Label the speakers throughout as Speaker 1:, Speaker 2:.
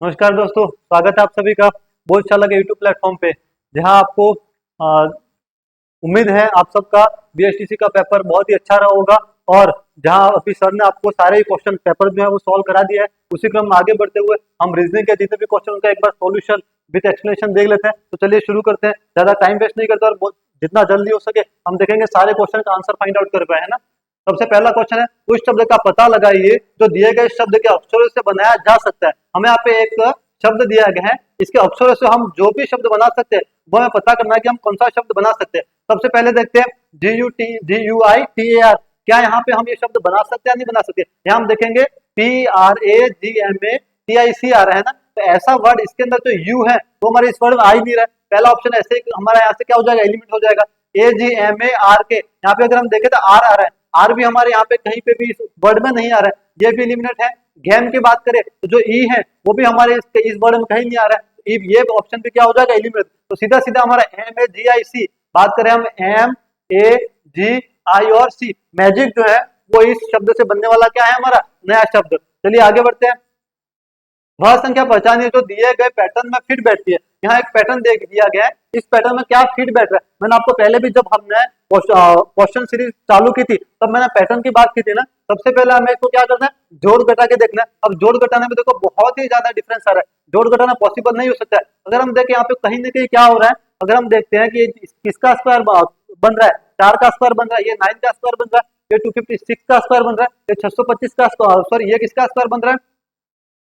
Speaker 1: नमस्कार दोस्तों, स्वागत है आप सभी का बोधशाला के यूट्यूब प्लेटफॉर्म पे। जहां आपको उम्मीद है आप सबका बीएसटीसी का पेपर बहुत ही अच्छा रहा होगा। और जहां अभी सर ने आपको सारे ही क्वेश्चन पेपर जो है वो सॉल्व करा दिया है, उसी क्रम में आगे बढ़ते हुए हम रीजनिंग के जितने भी क्वेश्चन का एक बार सॉल्यूशन विद एक्सप्लेनेशन देख लेते हैं। तो चलिए शुरू करते हैं, ज्यादा टाइम वेस्ट नहीं करते और जितना जल्दी हो सके हम देखेंगे सारे क्वेश्चन का आंसर फाइंड आउट कर पाए, है ना। सबसे पहला क्वेश्चन है, उस शब्द का पता लगाइए जो दिए गए शब्द के अक्षरों से बनाया जा सकता है। हमें यहाँ पे एक शब्द दिया गया है, इसके अक्षरों से हम जो भी शब्द बना सकते हैं वो हमें पता करना है कि हम कौन सा शब्द बना सकते हैं। सबसे पहले देखते हैं GUI TAR, क्या यहाँ पे हम ये शब्द बना सकते हैं या नहीं बना सकते। यहाँ हम देखेंगे PRAGMATIC आ रहा है ना, तो ऐसा वर्ड इसके अंदर जो यू है वो हमारे इस वर्ड में आ ही नहीं रहा है। पहला ऑप्शन ऐसे हमारा यहाँ से क्या हो जाएगा, एलिमिनेट हो जाएगा। AGMARK, यहाँ पे अगर हम देखें तो आर आ रहा है, आर भी हमारे यहाँ पे कहीं पे भी इस वर्ड में नहीं आ रहा है, ये भी एलिमिनेट है। गेम की बात करें तो जो ई है वो भी हमारे इस वर्ड में कहीं नहीं आ रहा है, ये ऑप्शन भी क्या हो जाएगा, एलिमिनेट। तो सीधा सीधा हमारा MAGIC, बात करें हम MAGI और C, मैजिक जो है वो इस शब्द से बनने वाला क्या है, हमारा नया शब्द। चलिए आगे बढ़ते हैं। वह संख्या पहचानिए जो दिए गए पैटर्न में फिट बैठती है। यहाँ एक पैटर्न दे दिया गया है, इस पैटर्न में क्या फिट बैठ रहा है। मैंने आपको पहले भी जब हमने क्वेश्चन सीरीज चालू की थी तब मैंने पैटर्न की बात की थी ना। सबसे पहले हमें इसको क्या करना है, जोड़ घटा के देखना है। अब जोड़ घटाने में देखो बहुत ही ज्यादा डिफरेंस आ रहा है, जोड़ घटाना पॉसिबल नहीं हो सकता है। अगर हम देखें यहाँ पे कहीं ना कहीं क्या हो रहा है, अगर हम देखते हैं कि किसका स्क्वायर बन रहा है, 4 का स्क्वायर बन रहा है, ये 9 का स्क्वायर बन रहा है, ये 256 का स्क्वायर बन रहा है, ये 625 का सॉरी ये किसका स्क्वायर बन रहा है,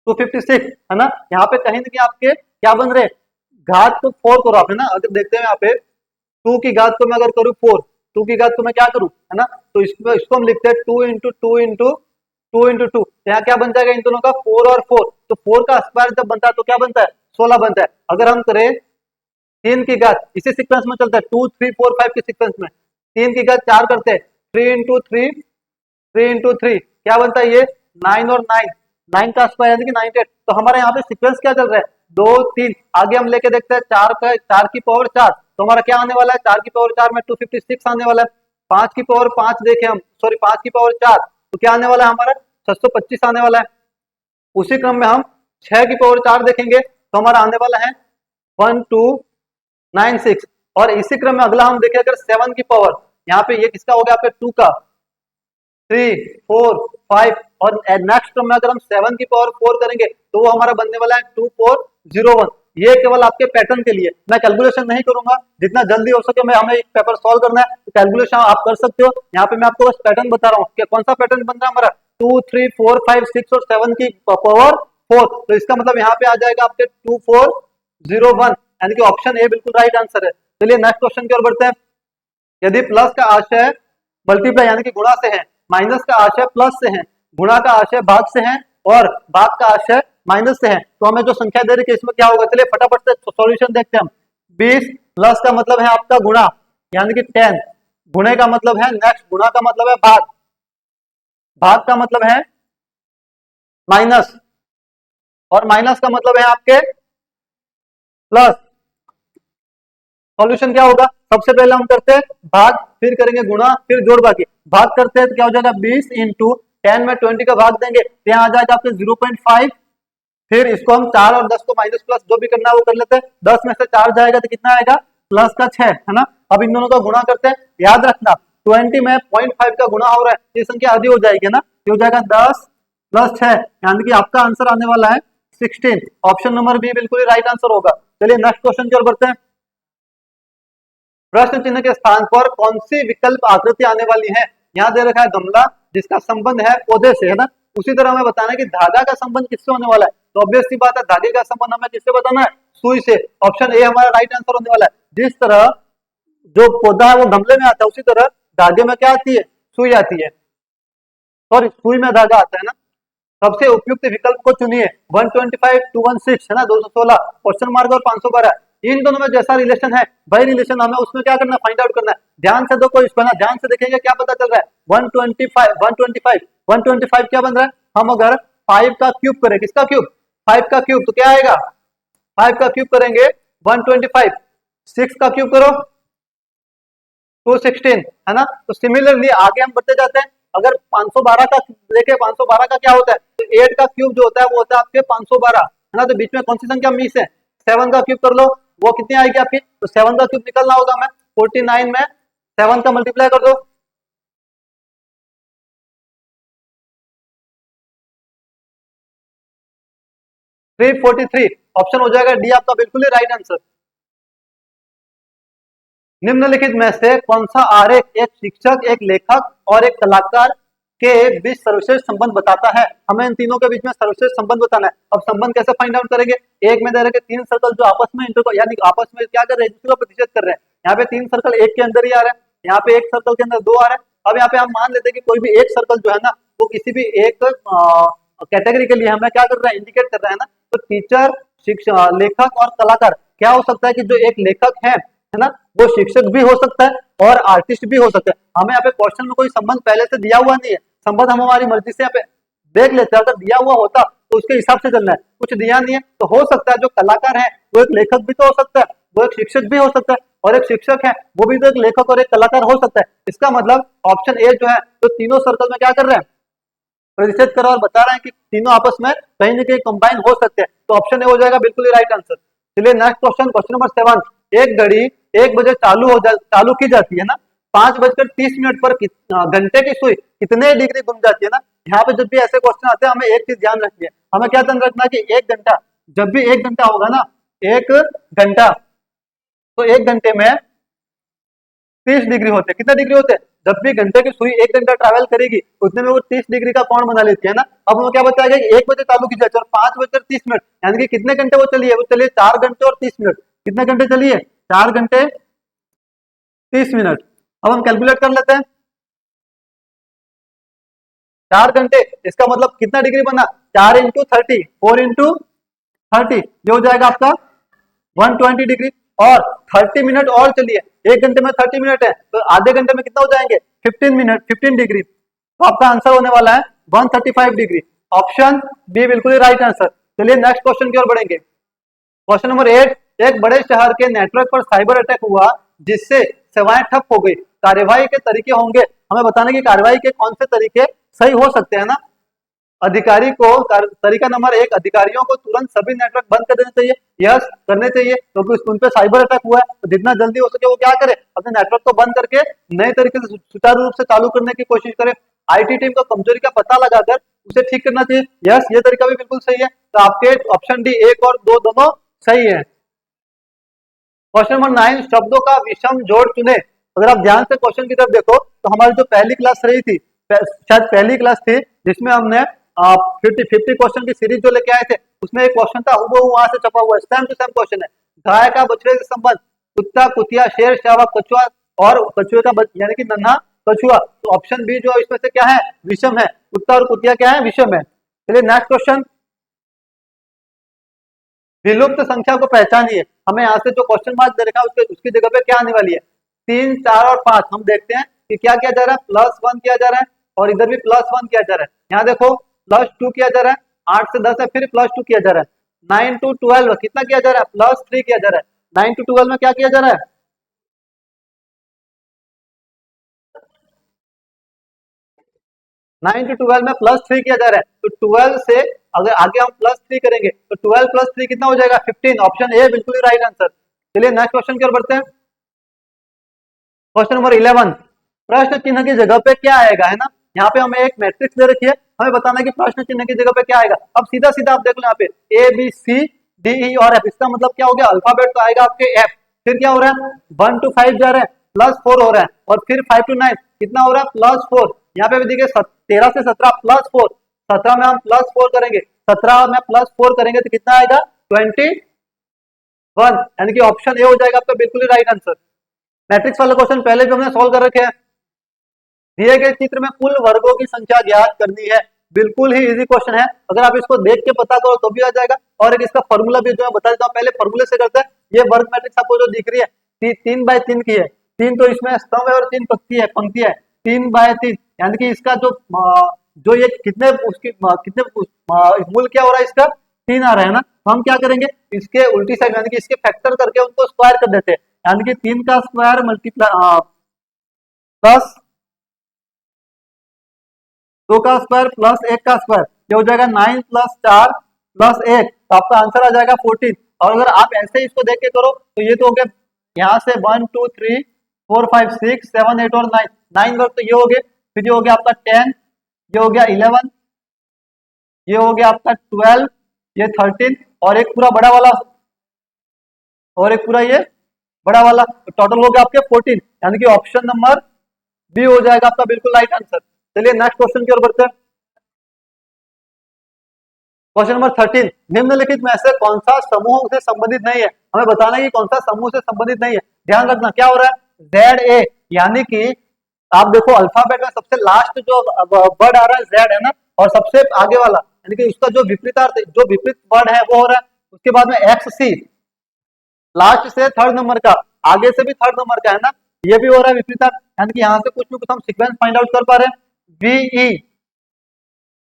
Speaker 1: 256, है ना। यहाँ पे कहीं ना कहीं आपके क्या बन रहे हैं, घात को 4 करो आप, है ना। अगर देखते हैं यहाँ पे 2 की घात को मैं अगर करूँ 4, 2 की घात को मैं क्या करूँ, है ना, तो इसको हम लिखते हैं 2 इंटू 2 इंटू 2 इंटू 2। यहाँ क्या बन जाएगा इन दोनों का, 4 और 4, तो 4 का स्क्वायर जब बनता है तो क्या बनता है, 16 बनता है। अगर हम करें 3 की घात, इसी सीक्वेंस में चलता है 2 3 4 5 के सीक्वेंस में, 3 की घात 4 करते हैं, 3 इंटू 3 3 इंटू 3 क्या बनता है, ये 9 और 9, 9 का स्क्वायर यानी कि 98। तो हमारे यहाँ पे सीक्वेंस क्या चल रहा है, 2 3। आगे हम लेके देखते हैं 4 की पावर 4, तो हमारा क्या आने वाला है, 4 की पावर 4 में 256 आने वाला है। 5 की पावर 5 देखें हम, सॉरी 5 की पावर 4 तो क्या आने वाला है हमारा, 625 आने वाला है। उसी क्रम में हम 6 की पावर 4 देखेंगे तो हमारा आने वाला है 1296। और इसी क्रम में अगला हम देखें अगर 7 की पावर, यहाँ पे ये किसका हो गया आपके 2 का, 3 4 5, और नेक्स्ट में अगर हम 7 की पावर 4 करेंगे तो वो हमारा बनने वाला है 2401। ये केवल आपके पैटर्न के लिए, मैं कैलकुलेशन नहीं करूंगा, जितना जल्दी हो सके मैं हमें एक पेपर सॉल्व करना है तो कैलकुलेशन आप कर सकते हो। यहाँ पे मैं आपको बस पैटर्न बता रहा हूँ कि कौन सा पैटर्न बन रहा है हमारा, 2 3 4 5 6 और 7 की पावर 4, तो इसका मतलब यहाँ पे आ जाएगा आपके 2401, यानी कि ऑप्शन ए बिल्कुल राइट आंसर है। चलिए नेक्स्ट क्वेश्चन की ओर बढ़ते हैं। यदि प्लस का आशय मल्टीप्लाई यानी कि गुणा से है, माइनस का आशय प्लस से है, गुणा का आशय भाग से है और भाग का आशय माइनस से है, तो हमें जो संख्या दे रही है इसमें क्या होगा। चलिए फटाफट से सॉल्यूशन देखते हैं हम। 20 प्लस का मतलब है आपका गुणा यानी कि 10, गुणे का मतलब है नेक्स्ट, गुणा का मतलब है भाग, भाग का मतलब है माइनस, और माइनस का मतलब है आपके प्लस। सॉल्यूशन क्या होगा, सबसे पहले हम करते हैं भाग, फिर करेंगे गुणा, फिर जोड़ बाकी। भाग करते हैं तो क्या हो जाएगा, 20 इंटू 10 में 20 का भाग देंगे तो यहाँ आ जाएगा आपके 0.5। फिर इसको हम 4 और 10 को माइनस प्लस जो भी करना है वो कर लेते हैं। 10 में से 4 जाएगा तो कितना आएगा, प्लस का 6, है ना। अब इन दोनों का गुणा करते हैं, याद रखना 20 में 0.5 का गुणा हो रहा है, ये संख्या आधी हो जाएगी ना, ये हो जाएगा 10 प्लस 6, यानी कि आपका आंसर आने वाला है 16। ऑप्शन नंबर बी बिल्कुल ही राइट आंसर होगा। चलिए नेक्स्ट क्वेश्चन की ओर बढ़ते हैं। प्रश्न चिन्ह के स्थान पर कौन सी विकल्प आकृति आने वाली है। यहाँ दे रखा है गमला जिसका संबंध है पौधे से, है ना। उसी तरह हमें बताना है कि धागा का संबंध किससे होने वाला है, तो ऑब्वियस सी बात है धागे का संबंध हमें किससे बताना है, सुई से। ऑप्शन ए हमारा राइट आंसर होने वाला है। जिस तरह जो पौधा है वो गमले में आता है, उसी तरह धागे में क्या आती है, सुई आती है, सॉरी सुई में धागा आता है ना। सबसे उपयुक्त विकल्प को चुनिए, 125 216, है ना, 216, क्वेश्चन मार्क और 512। इन दोनों में जैसा रिलेशन है वही रिलेशन हमें उसमें क्या करना है, फाइंड आउट करना है। ध्यान से देखो इसको ना, ध्यान से देखेंगे क्या पता चल रहा है, 125 क्या बन रहा है, हम अगर 5 का क्यूब करें, किसका क्यूब, 5 का क्यूब, तो क्या आएगा, 5 का क्यूब करेंगे 125, 6 का क्यूब करो 216, है ना। तो सिमिलरली आगे हम बढ़ते जाते हैं, अगर 512 का देखें, 512 का क्या होता है, तो 8 का क्यूब जो होता है वो होता है आपके 512, है ना। तो बीच में कौन सी संख्या मिस है, 7 का क्यूब कर लो, वो कितनी आएगी आपकी, तो 7 का क्यूब निकलना होगा मैं 49 में 7 का मल्टीप्लाई कर दो, 343। ऑप्शन हो जाएगा डी आपका बिल्कुल ही राइट आंसर। निम्नलिखित में से कौन सा आरेख एक शिक्षक, एक लेखक और एक कलाकार के बीच सर्वश्रेष्ठ संबंध बताता है। हमें इन तीनों के बीच में सर्वश्रेष्ठ संबंध बताना है। अब संबंध कैसे फाइंड आउट करेंगे, एक में दे रखे 3 सर्कल जो आपस में यानी आपस में क्या कर रहे हैं, दूसरे को प्रतिशत कर रहे हैं। यहाँ पे 3 सर्कल एक के अंदर ही आ रहे हैं, यहाँ पे एक सर्कल के अंदर 2 आ रहे हैं। अब यहाँ पे हम मान लेते हैं कि कोई भी एक सर्कल जो है ना वो किसी भी एक कैटेगरी के लिए हमें क्या कर रहा है, इंडिकेट कर रहा है ना। तो टीचर, शिक्षक, लेखक और कलाकार, क्या हो सकता है कि जो एक लेखक है ना, वो शिक्षक भी हो सकता है और आर्टिस्ट भी हो सकता है। हमें यहाँ पे क्वेश्चन में कोई संबंध पहले से दिया हुआ नहीं है, संबंध हम हमारी मर्जी से यहाँ पे देख लेते हैं। अगर दिया हुआ होता तो उसके हिसाब से चलना है, कुछ दिया नहीं है तो हो सकता है जो कलाकार है वो एक लेखक भी तो हो सकता है, वो एक शिक्षक भी हो सकता है, और एक शिक्षक है वो भी तो एक लेखक और एक कलाकार हो सकता है। इसका मतलब ऑप्शन ए जो है तो तीनों सर्कल में क्या कर रहे हैं, प्रतिशत करो और बता रहे हैं कि तीनों आपस में कहीं ना कहीं कंबाइन हो सकते हैं। तो ऑप्शन ए हो जाएगा बिल्कुल ही राइट आंसर। चलिए नेक्स्ट क्वेश्चन, क्वेश्चन नंबर 7। एक घड़ी 1 बजे चालू की जाती है ना, 5:30 पर घंटे की सुई कितने डिग्री घूम जाती है ना। यहाँ पे जब भी ऐसे क्वेश्चन आते हैं हमें एक चीज ध्यान रखनी है, हमें क्या ध्यान रखना है कि 1 घंटा, जब भी 1 घंटा होगा ना, 1 घंटा, तो 1 घंटे में 30 डिग्री होते हैं। कितने डिग्री होते हैं, जब भी घंटे की सुई 1 घंटा ट्रैवल करेगी उतने में वो 30 डिग्री का कोण बना लेती है ना। अब हमें क्या बताया गया कि 1 बजे चालू की जाती है और 5:30 यानी कि कितने घंटे वो चली है, वो चलिए 4 घंटे और 30 मिनट। कितने घंटे चली है, 4 घंटे 30 मिनट। अब हम कैलकुलेट कर लेते हैं, 4 घंटे, इसका मतलब कितना डिग्री बना, 4 इंटू 30, 4 इंटू 30, ये हो जाएगा आपका 120 डिग्री। और 30 मिनट और चलिए, 1 घंटे में 30 मिनट है तो आधे घंटे में कितना हो जाएंगे, 15 मिनट, 15 डिग्री। तो आपका आंसर होने वाला है 135 डिग्री। ऑप्शन बी बिल्कुल ही राइट आंसर। चलिए नेक्स्ट क्वेश्चन की ओर बढ़ेंगे। Question number 8। एक बड़े शहर के नेटवर्क पर साइबर अटैक हुआ जिससे सेवाएं ठप हो गई, कार्यवाही के तरीके होंगे। हमें बताना कि कार्यवाही के कौन से तरीके सही हो सकते हैं ना। अधिकारी को तरीका नंबर 1, अधिकारियों को तुरंत सभी नेटवर्क बंद कर देना चाहिए, यस करने चाहिए, क्योंकि उन पे साइबर अटैक हुआ है। तो जितना जल्दी हो सके वो क्या करे, अपने नेटवर्क को बंद करके नए तरीके से सुचारू रूप से चालू करने की कोशिश करे। आईटी टीम को कमजोरी का पता लगाकर उसे ठीक करना चाहिए, यस ये तरीका भी बिल्कुल सही है। तो आपके ऑप्शन डी 1 और 2 दोनों सही है। क्वेश्चन नंबर 9, शब्दों का विषम जोड़ चुने। अगर आप ध्यान से क्वेश्चन की तरफ देखो तो हमारी जो पहली क्लास रही थी, शायद पहली क्लास थी जिसमें हमने 50 क्वेश्चन की सीरीज जो लेके आए थे, उसमें एक क्वेश्चन था वो वहां से छपा हुआ है, सेम टू सेम क्वेश्चन है। गाय का बछड़े से संबंध, कुत्ता, कुतिया, शेर, शावक, कछुआ और कछुए का यानी कि नन्हा कछुआ। तो ऑप्शन बी जो इसमें से क्या है, विषम है। कुत्ता और कुतिया क्या है, विषम है। चलिए नेक्स्ट क्वेश्चन, विलुप्त संख्या को पहचानिए। हमें यहाँ से जो क्वेश्चन मार्क दे रखा है उसकी जगह पे क्या आने वाली है, 3, 4 और 5। हम देखते हैं कि क्या किया जा रहा है, +1 किया जा रहा है और इधर भी +1 किया जा रहा है। यहाँ देखो +2 किया जा रहा है, 8 से 10 है, फिर +2 किया जा रहा है। 9 to 12 कितना किया जा रहा है, +3 किया जा रहा है। 9 to 12 में क्या किया जा रहा है, 9 to 12 में +3 किया जा रहा है। तो 12 से अगर आगे हम +3 करेंगे तो 12 + 3 कितना हो जाएगा, 15। ऑप्शन ए बिल्कुल ही राइट आंसर। चलिए नेक्स्ट क्वेश्चन की ओर बढ़ते हैं। क्वेश्चन नंबर 11, प्रश्न चिन्ह की जगह पे क्या आएगा, है ना। यहाँ पे हमें एक मैट्रिक्स दे रखी है, हमें बताना है कि प्रश्न चिन्ह की जगह पे क्या आएगा। अब सीधा सीधा आप देख लो यहाँ पे A B C D E और F, इसका मतलब क्या हो गया, अल्फाबेट तो आएगा आपके F। फिर क्या हो रहा है, 1 to 5 जा रहे हैं, +4 हो रहा है, और फिर 5 to 9 कितना हो रहा है, +4। यहाँ पे भी देखिए 13 से 17 +4, 17 में हम +4 करेंगे, 17 में +4 करेंगे तो कितना आएगा, 21। यानी कि ऑप्शन ए हो जाएगा आपका बिल्कुल ही राइट आंसर। मैट्रिक्स वाले क्वेश्चन पहले भी हमने सॉल्व कर रखे हैं। दिए गए चित्र में कुल वर्गों की संख्या ज्ञात करनी है। बिल्कुल ही इजी क्वेश्चन है, अगर आप इसको देख के पता करो तो भी आ जाएगा। और एक इसका फॉर्मूला भी जो मैं बता देता हूँ, पहले फॉर्मूले से करते हैं। ये वर्ग मैट्रिक्स आपको जो दिख रही है 3x3 की है, 3 तो इसमें स्तंभ है और 3 पंक्ति है, 3x3 यानी कि इसका जो ये कितने उसकी कितने मूल क्या हो रहा है, इसका 3 आ रहा है ना। तो हम क्या करेंगे, इसके उल्टी साइड यानी कि इसके फैक्टर करके उनको स्क्वायर कर देते हैं, यानी कि 3 का स्क्वायर मल्टीप्लाई प्लस 2 का स्क्वायर प्लस 1 का स्क्वायर, ये हो जाएगा 9 + 4 + 1। तो आपका आंसर आ जाएगा 14। और अगर आप ऐसे ही इसको देख के करो तो ये तो हो गया यहाँ से 1 2 3 4 5 6 7 8 और 9, 9 वर्ग तो ये हो गए, फिर ये हो गया आपका 10, ये हो गया 11, ये हो गया आपका 12, ये 13 और एक पूरा बड़ा वाला, और एक पूरा ये बड़ा वाला, तो टोटल हो गया आपके 14, यानी कि ऑप्शन नंबर बी हो जाएगा आपका बिल्कुल राइट आंसर। चलिए नेक्स्ट क्वेश्चन की ओर बढ़ते हैं। क्वेश्चन नंबर 13, निम्नलिखित में से कौन सा समूह से संबंधित नहीं है? हमें बताना है कि कौन सा समूह से संबंधित नहीं है। ध्यान रखना क्या हो रहा है, जेड ए, यानी कि आप देखो अल्फाबेट में सबसे लास्ट जो वर्ड आ रहा है जेड है ना, और सबसे आगे वाला यानी कि उसका जो विपरीतार्थ जो विपरीत वर्ड है वो हो रहा है। उसके बाद में एक्स सी, लास्ट से थर्ड नंबर का, आगे से भी थर्ड नंबर का है ना, ये भी हो रहा है विपरीतार्थ, यानी कि यहाँ से कुछ ना कुछ हम सीक्वेंस फाइंड आउट कर पा रहे हैं। वी ई,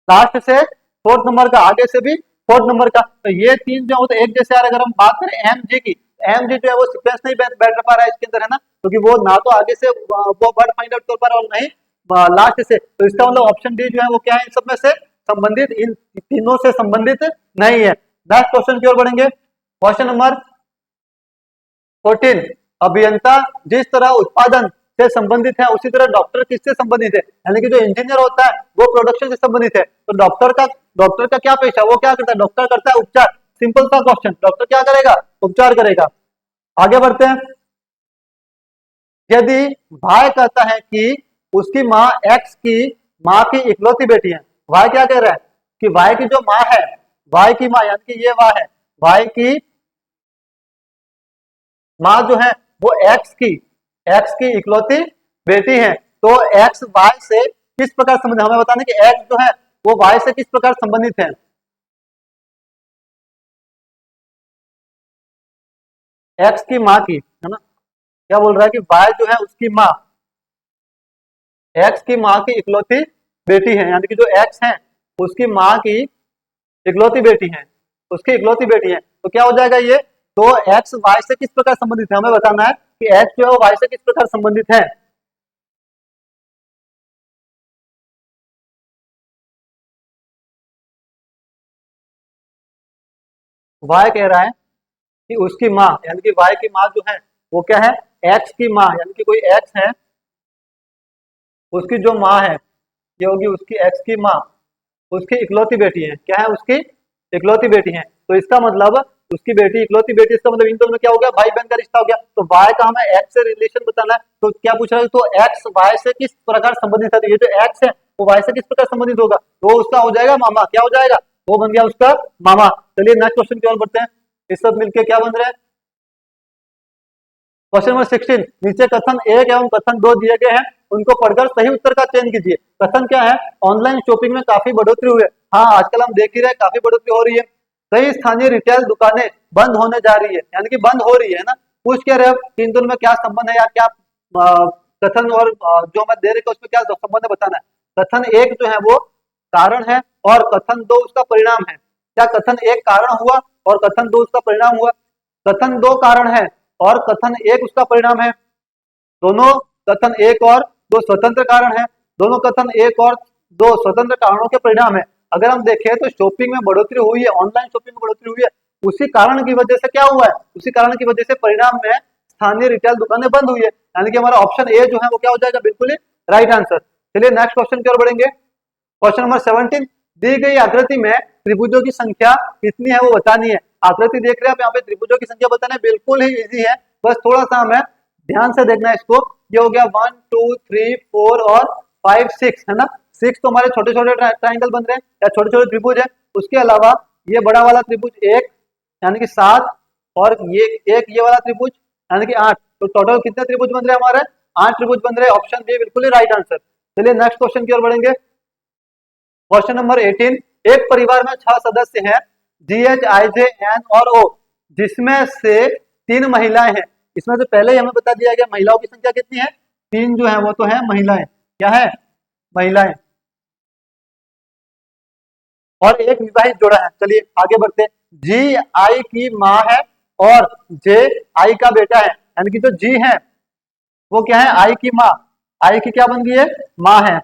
Speaker 1: लास्ट से फोर्थ नंबर का, आगे से भी फोर्थ नंबर का, तो ये तीन जो होते एक जैसे। अगर हम बात करें एम जी की, एम जी जो है वो सीक्वेंस नहीं बैठ पा रहा है इसके अंदर है ना, क्योंकि वो ना तो आगे से वो वर्ड फाइंड आउट कर पा रहा है और नहीं लास्ट से, तो इसका मतलब ऑप्शन डी जो है वो क्या है, इन सब में से संबंधित, इन तीनों से संबंधित नहीं है। नेक्स्ट क्वेश्चन की ओर बढ़ेंगे। क्वेश्चन नंबर 14, अभियंता जिस तरह उत्पादन से संबंधित है उसी तरह डॉक्टर किससे संबंधित है? यानी कि जो इंजीनियर होता है वो प्रोडक्शन से संबंधित है, तो डॉक्टर का क्या पेशा, वो क्या करता है, डॉक्टर करता है उपचार। सिंपल सा क्वेश्चन, डॉक्टर क्या करेगा, उपचार करेगा। आगे बढ़ते हैं। यदि भाई कहता है कि उसकी माँ एक्स की माँ की इकलौती बेटी है, भाई क्या कह रहा है कि भाई की जो माँ है, भाई की माँ यानी कि ये माँ है, भाई की माँ जो है वो एक्स की इकलौती बेटी है, तो एक्स वाई से किस प्रकार संबंधित, हमें बताना कि एक्स जो है वो वाई से किस प्रकार संबंधित है। एक्स की माँ की है ना, क्या बोल रहा है कि वाई जो है उसकी माँ, एक्स की माँ की इकलौती बेटी है, यानी कि जो एक्स है उसकी माँ की इकलौती बेटी है, उसकी इकलौती बेटी है, तो क्या हो जाएगा ये, तो एक्स वाई से किस प्रकार संबंधित है, हमें बताना है कि एक्स जो है वो वाई से किस प्रकार संबंधित है। वाई कह रहा है कि उसकी माँ यानी कि वाई की माँ जो है वो क्या है, एक्स की माँ, यानी कि कोई एक्स है, उसकी जो माँ है ये होगी उसकी एक्स की माँ, उसकी इकलौती बेटी है, क्या है, उसकी इकलौती बेटी है, तो इसका मतलब उसकी बेटी इकलौती बेटी, इसका मतलब इन दोनों में क्या हो गया, भाई बहन का रिश्ता हो गया। तो वाई का हमें एक्स से रिलेशन बताना है, तो क्या पूछ रहा है, तो एक्स वाई से किस प्रकार संबंधित है, तो ये जो एक्स है वो वाई से किस प्रकार संबंधित होगा, तो उसका हो जाएगा मामा, क्या हो जाएगा, वो बन गया उसका मामा। चलिए नेक्स्ट क्वेश्चन की ओर बढ़ते हैं। इस सब मिलकर क्या बन रहा है, क्वेश्चन नंबर 16, नीचे कथन एक एवं कथन दो दिए गए हैं, उनको पढ़कर सही उत्तर का चयन कीजिए। कथन क्या है, ऑनलाइन शॉपिंग में काफी बढ़ोतरी हुई है। हाँ, आजकल हम देख ही रहे काफी बढ़ोतरी हो रही है, कई स्थानीय रिटेल दुकानें बंद होने जा रही है, यानी कि बंद हो रही है ना। पूछ क्या रहे हो इन दोनों में क्या संबंध है, या क्या कथन और जो मैं दे रहे उसमें क्या संबंध है बताना है। कथन एक जो है वो कारण है और कथन दो उसका परिणाम है। क्या कथन एक कारण हुआ और कथन दो उसका परिणाम हुआ? कथन दो कारण है और कथन एक उसका परिणाम है। दोनों कथन एक और दो स्वतंत्र कारण है, दोनों कथन एक और दो स्वतंत्र कारणों के परिणाम है। अगर हम देखें तो शॉपिंग में बढ़ोतरी हुई है, ऑनलाइन शॉपिंग में बढ़ोतरी हुई है, उसी कारण की वजह से क्या हुआ है, उसी कारण की वजह से परिणाम में स्थानीय रिटेल दुकानें बंद हुई है, यानी कि हमारा ऑप्शन ए जो है वो क्या हो जाएगा, बिल्कुल ही राइट आंसर। चलिए नेक्स्ट क्वेश्चन की ओर बढ़ेंगे। क्वेश्चन नंबर 17, दी गई आकृति में त्रिभुजों की संख्या कितनी है वो बतानी है। आकृति देख रहे हैं आप, यहाँ पे त्रिभुजों की संख्या बताना है, बिल्कुल ही इजी है, बस थोड़ा सा हमें ध्यान से देखना है इसको। ये हो गया 1 2 3 4 और 5 6 है ना, 6 तो हमारे छोटे छोटे ट्राइंगल बन रहे हैं या छोटे छोटे त्रिभुज है। उसके अलावा ये बड़ा वाला त्रिभुज एक यानी कि 7, और ये एक ये वाला त्रिभुज यानी कि 8, तो टोटल कितने त्रिभुज बन रहे हैं हमारे, 8 त्रिभुज बन रहे हैं। ऑप्शन बी बिल्कुल ही राइट आंसर। चलिए नेक्स्ट क्वेश्चन की ओर बढ़ेंगे। क्वेश्चन नंबर 18, एक परिवार में 6 सदस्य हैं, जी एच आई जे एन और ओ, जिसमें से 3 महिलाएं हैं। इसमें से पहले ही हमें बता दिया गया महिलाओं की संख्या कितनी है, 3 जो है वो तो है महिलाएं, क्या है, महिलाएं, और एक विवाहित जोड़ा है। चलिए आगे बढ़ते हैं। जी आई की माँ है और जे आई का बेटा है, यानी कि जो जी है वो क्या है, आई की माँ, आई की क्या बन गई है, माँ है,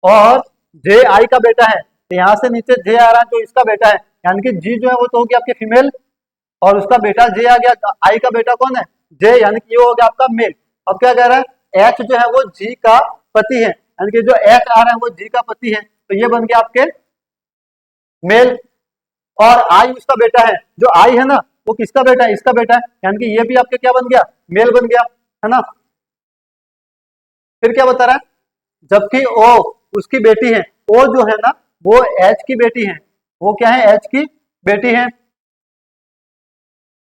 Speaker 1: और जे आई का बेटा है, तो यहाँ से नीचे जे आ रहा है जो इसका बेटा है, यानी कि जी जो है वो तो होगी आपके फीमेल और उसका बेटा जे आ गया। आई का बेटा कौन है? जे, यानी कि ये हो गया आपका मेल। अब क्या कह रहा है? एच जो है वो जी का पति है, यानी कि जो एच आ रहा है वो जी का पति है, तो ये बन गया आपके मेल। और आई उसका बेटा है, जो आई है ना वो किसका बेटा है? इसका बेटा है, यानी कि ये भी आपके क्या बन गया? मेल बन गया, है ना। फिर क्या बता रहा है? जबकि ओ उसकी बेटी है, ओ जो है ना वो एच की बेटी है, वो क्या है? एच की बेटी है।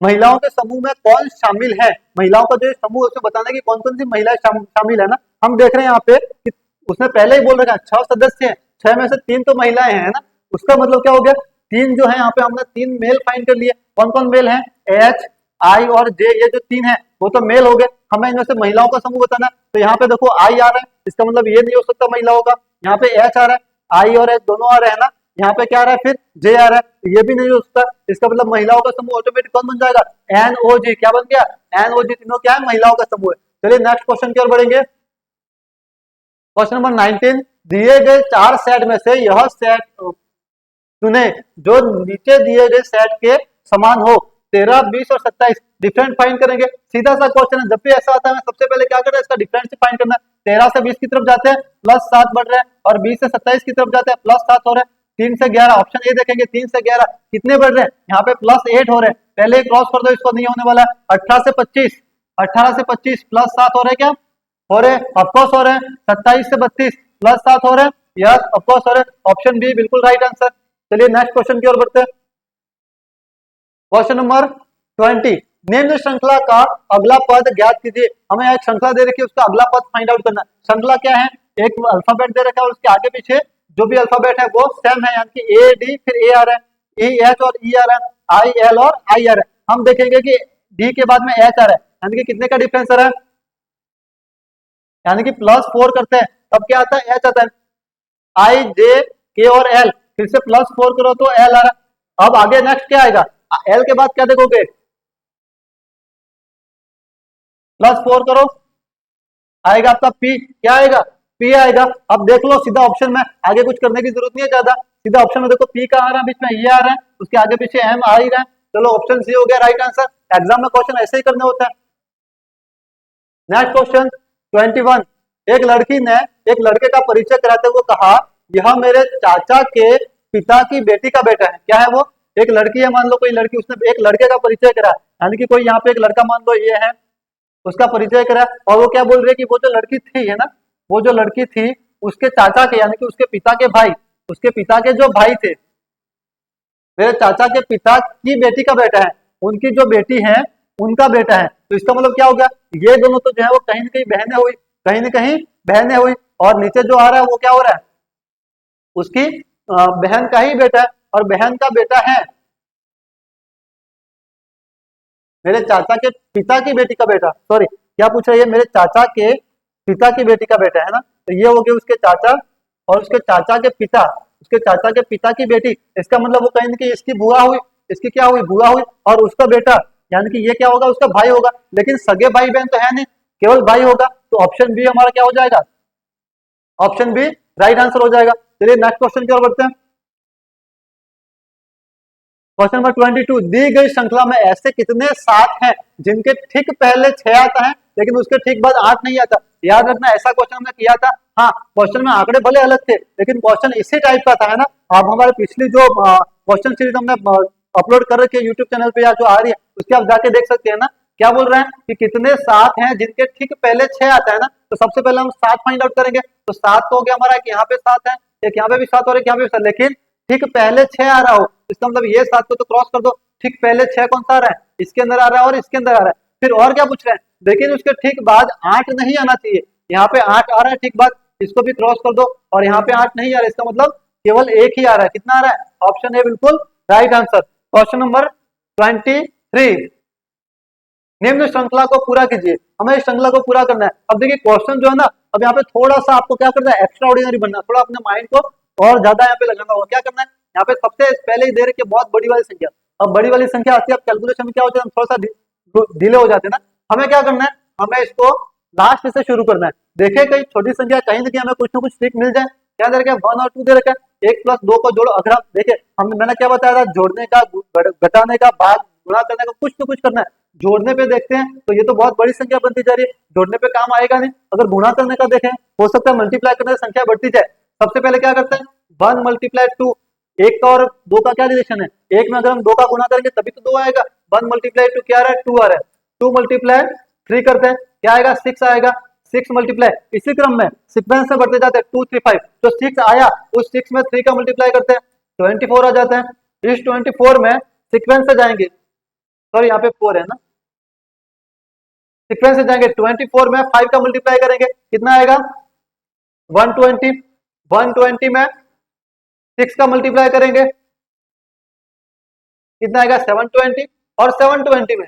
Speaker 1: महिलाओं के समूह में कौन शामिल है? महिलाओं का जो समूह उसमें बताना है कि कौन कौन सी महिलाएं शामिल है ना। हम देख रहे हैं यहाँ पे कि उसने पहले ही बोल रखा है 6 सदस्य हैं, 6 में से 3 तो महिलाएं हैं ना। उसका मतलब क्या हो गया? 3 जो है यहाँ पे हमने 3 मेल फाइंड कर लिए। कौन कौन मेल है? एच, आई और जे, ये जो 3 है वो तो मेल हो गए। हमें इनमें से महिलाओं का समूह बताना है, तो यहाँ पे देखो आई आ रहा है, इसका मतलब ये नहीं हो सकता महिलाओं का। यहाँ पे एच आ रहा है, आई और एच दोनों आ रहे हैं ना। यहाँ पे क्या आ रहा है? फिर जे आ रहा है, तो ये भी नहीं हो सकता। इसका मतलब महिलाओं का समूह ऑटोमेटिक कौन बन जाएगा? एनओजी। क्या बन गया? एनओजी। तीनों क्या है? महिलाओं का समूह है। चलिए नेक्स्ट क्वेश्चन की ओर बढ़ेंगे। क्वेश्चन नंबर 19, दिए गए 4 सेट में से यह सेट चुने जो नीचे दिए गए सेट के समान हो। 13, 20 और 27 डिफरेंट फाइंड करेंगे। सीधा सा क्वेश्चन है, जब भी ऐसा आता है सबसे पहले क्या करना है? इसका डिफरेंस फाइंड करना है। 13 से 20 की तरफ जाते हैं प्लस 7 बढ़ रहे हैं, और 20 से 27 की तरफ जाते हैं प्लस 7 हो रहे हैं। 3 से 11, ऑप्शन ए देखेंगे, 3 से 11 कितने बढ़ रहे हैं? यहाँ पे प्लस 8 हो रहे हैं। पहले क्रॉस कर दो, इसको नहीं होने वाला। 18 से 25, 18 से 25 प्लस 7 हो रहे हैं, क्या हो रहे हैं? ऑफकोर्स हो रहे हैं। 27 से 32 प्लस 7 हो रहे हैं, यस ऑफकोर्स हो रहे हैं। ऑप्शन बी बिल्कुल राइट आंसर। चलिए नेक्स्ट क्वेश्चन की ओर बढ़ते हैं। क्वेश्चन नंबर 20, निम्न श्रृंखला का अगला पद ज्ञात कीजिए। हमें एक श्रृंखला दे रखी है, उसका अगला पद फाइंड आउट करना है। श्रृंखला क्या है? एक अल्फाबेट दे रखा है और उसके आगे पीछे जो भी अल्फाबेट है वो सेम है, यानी कि ए डी फिर ए आ रहा है, ई एच और ई आ रहा है, आई एल और आई आ रहा है। हम देखेंगे कि डी के बाद में एच आ रहा है, यानी कि कितने का डिफरेंस आ रहा है? यानी कि +4 करते हैं तब क्या आता है? एच आता है। आई जे के और एल, फिर से +4 करो तो एल आ रहा है। अब आगे नेक्स्ट क्या आएगा? एल के बाद क्या देखोगे? +4 करो, आएगा आपका पी। क्या आएगा? पी आएगा। अब देख लो सीधा ऑप्शन में, आगे कुछ करने की जरूरत नहीं है ज्यादा। सीधा ऑप्शन में देखो पी का आ रहा है, बीच में ये आ रहा है, उसके आगे पीछे एम आ ही रहा है। चलो ऑप्शन सी हो गया राइट आंसर। एग्जाम में क्वेश्चन ऐसे ही करने होता है। नेक्स्ट क्वेश्चन 21, एक लड़की ने एक लड़के का परिचय कराते हुए कहा, यह मेरे चाचा के पिता की बेटी का बेटा है। क्या है वो? एक लड़की है, मान लो कोई लड़की, उसने एक लड़के का परिचय करा, यानी कि कोई यहाँ पे एक लड़का मान लो ये है, उसका परिचय करा, और वो क्या बोल रही है कि वो जो लड़की थी है ना, वो जो लड़की थी उसके चाचा के, यानी कि उसके पिता के भाई, उसके पिता के जो भाई थे, मेरे चाचा के पिता की बेटी का बेटा है, उनकी जो बेटी है उनका बेटा है। तो इसका मतलब क्या हो गया? ये दोनों तो जो है वो कहीं ना कहीं बहनें हुई, कहीं ना कहीं बहनें हुई। और नीचे जो आ रहा है वो क्या हो रहा है? उसकी बहन का ही बेटा है, और बहन का बेटा है मेरे चाचा के पिता की बेटी का बेटा। सॉरी, क्या पूछ रहा है? ये मेरे चाचा के पिता की बेटी का बेटा है ना, तो ये हो गया उसके चाचा, और उसके चाचा के पिता, उसके चाचा के पिता की बेटी। इसका मतलब वो कहीं ना कहीं इसकी बुआ हुई, इसकी क्या हुई? बुआ हुई, और उसका बेटा, यानी कि ये क्या होगा? उसका भाई होगा। लेकिन सगे भाई बहन तो है नहीं, केवल भाई होगा, तो ऑप्शन बी हमारा क्या हो जाएगा? ऑप्शन बी राइट आंसर हो जाएगा। चलिए नेक्स्ट क्वेश्चन की ओर बढ़ते हैं। क्वेश्चन नंबर 22, दी गई श्रृंखला में ऐसे कितने 7 हैं जिनके ठीक पहले 6 आता है लेकिन उसके ठीक बाद 8 नहीं आता? याद रखना, ऐसा क्वेश्चन हमने किया था। हाँ, क्वेश्चन में आंकड़े भले अलग थे लेकिन क्वेश्चन इसी टाइप का था, है ना। आप हमारे पिछली जो क्वेश्चन सीरीज हमने अपलोड कर रखी है यूट्यूब चैनल पे, या जो आ रही है उसके आप जाके देख सकते हैं ना। क्या बोल रहे हैं कि कितने 7 हैं जिनके ठीक पहले 6 आता है ना, तो सबसे पहले हम 7 फाइंड आउट करेंगे। तो 7 तो हो गया हमारा, एक यहाँ पे 7 है, एक यहाँ पे भी 7 और एक यहाँ पे भी 7, लेकिन ठीक पहले 6 आ रहा हो, इसका मतलब ये 7 को तो क्रॉस कर दो। ठीक पहले 6 कौन सा आ रहा है? इसके अंदर आ रहा है और इसके अंदर आ रहा है। फिर और क्या पूछ रहे हैं? लेकिन उसके ठीक बाद 8 नहीं आना चाहिए। यहाँ पे 8 आ रहा है ठीक बाद, इसको भी क्रॉस कर दो, और यहाँ पे 8 नहीं आ रहा है, इसका मतलब केवल एक ही आ रहा है। कितना आ रहा है? ऑप्शन ए बिल्कुल राइट आंसर। क्वेश्चन नंबर 23, निम्न श्रृंखला को पूरा कीजिए। हमें इस श्रृंखला को पूरा करना है। अब देखिए क्वेश्चन जो है ना, अब यहाँ पे थोड़ा सा आपको क्या करना है? एक्स्ट्रा ऑर्डिनरी बनना, थोड़ा अपने माइंड को और ज्यादा यहाँ पे लगाना होगा। क्या करना है? यहाँ पे सबसे पहले ही दे रखी है बहुत बड़ी वाली संख्या। अब बड़ी वाली संख्या आती है, अब कैलकुलेशन में क्या होता है, थोड़ा सा डिले हो जाते हैं ना। हमें क्या करना है? हमें इसको लास्ट से शुरू करना है। देखिए कहीं छोटी संख्या कहीं ना कहीं हमें कुछ ना कुछ ट्रिक मिल जाए। क्या दे रखा है? 1 और 2 दे रखा है, 1 प्लस 2 को जोड़ो। अगर हम देखिए मैंने क्या बताया था, जोड़ने का, घटाने का, भाग गुणा करने का, कुछ तो कुछ करना है। जोड़ने पे देखते हैं तो ये तो बहुत बड़ी संख्या बनती जा रही है, जोड़ने पे काम आएगा नहीं। अगर गुणा करने का देखें, हो सकता है मल्टीप्लाई करने से संख्या बढ़ती जाए। सबसे पहले क्या करते हैं, 1 मल्टीप्लाई 2, एक का और 2 का क्या रिलेशन है, एक में अगर हम 2 का गुणा करेंगे तभी तो 2 आएगा। 1 मल्टीप्लाई 2 क्या आ रहा है, 2 आ रहा है। 2 मल्टीप्लाई 3 करते हैं, क्या आएगा, 6 आएगा। 6 मल्टीप्लाई, इसी क्रम में सीक्वेंस से बढ़ते जाते हैं, 2 3 5, तो 6 आया, उस 6 में 3 का मल्टीप्लाई करते हैं, 24 आ जाते हैं। इस 24 में सीक्वेंस से जाएंगे, सॉरी यहाँ पे 4 है ना, सीक्वेंस से जाएंगे, 24 में 5 का मल्टीप्लाई करेंगे, कितना आएगा, 120। 120 में 6 का मल्टीप्लाई करेंगे, कितना आएगा, 720। और 720 में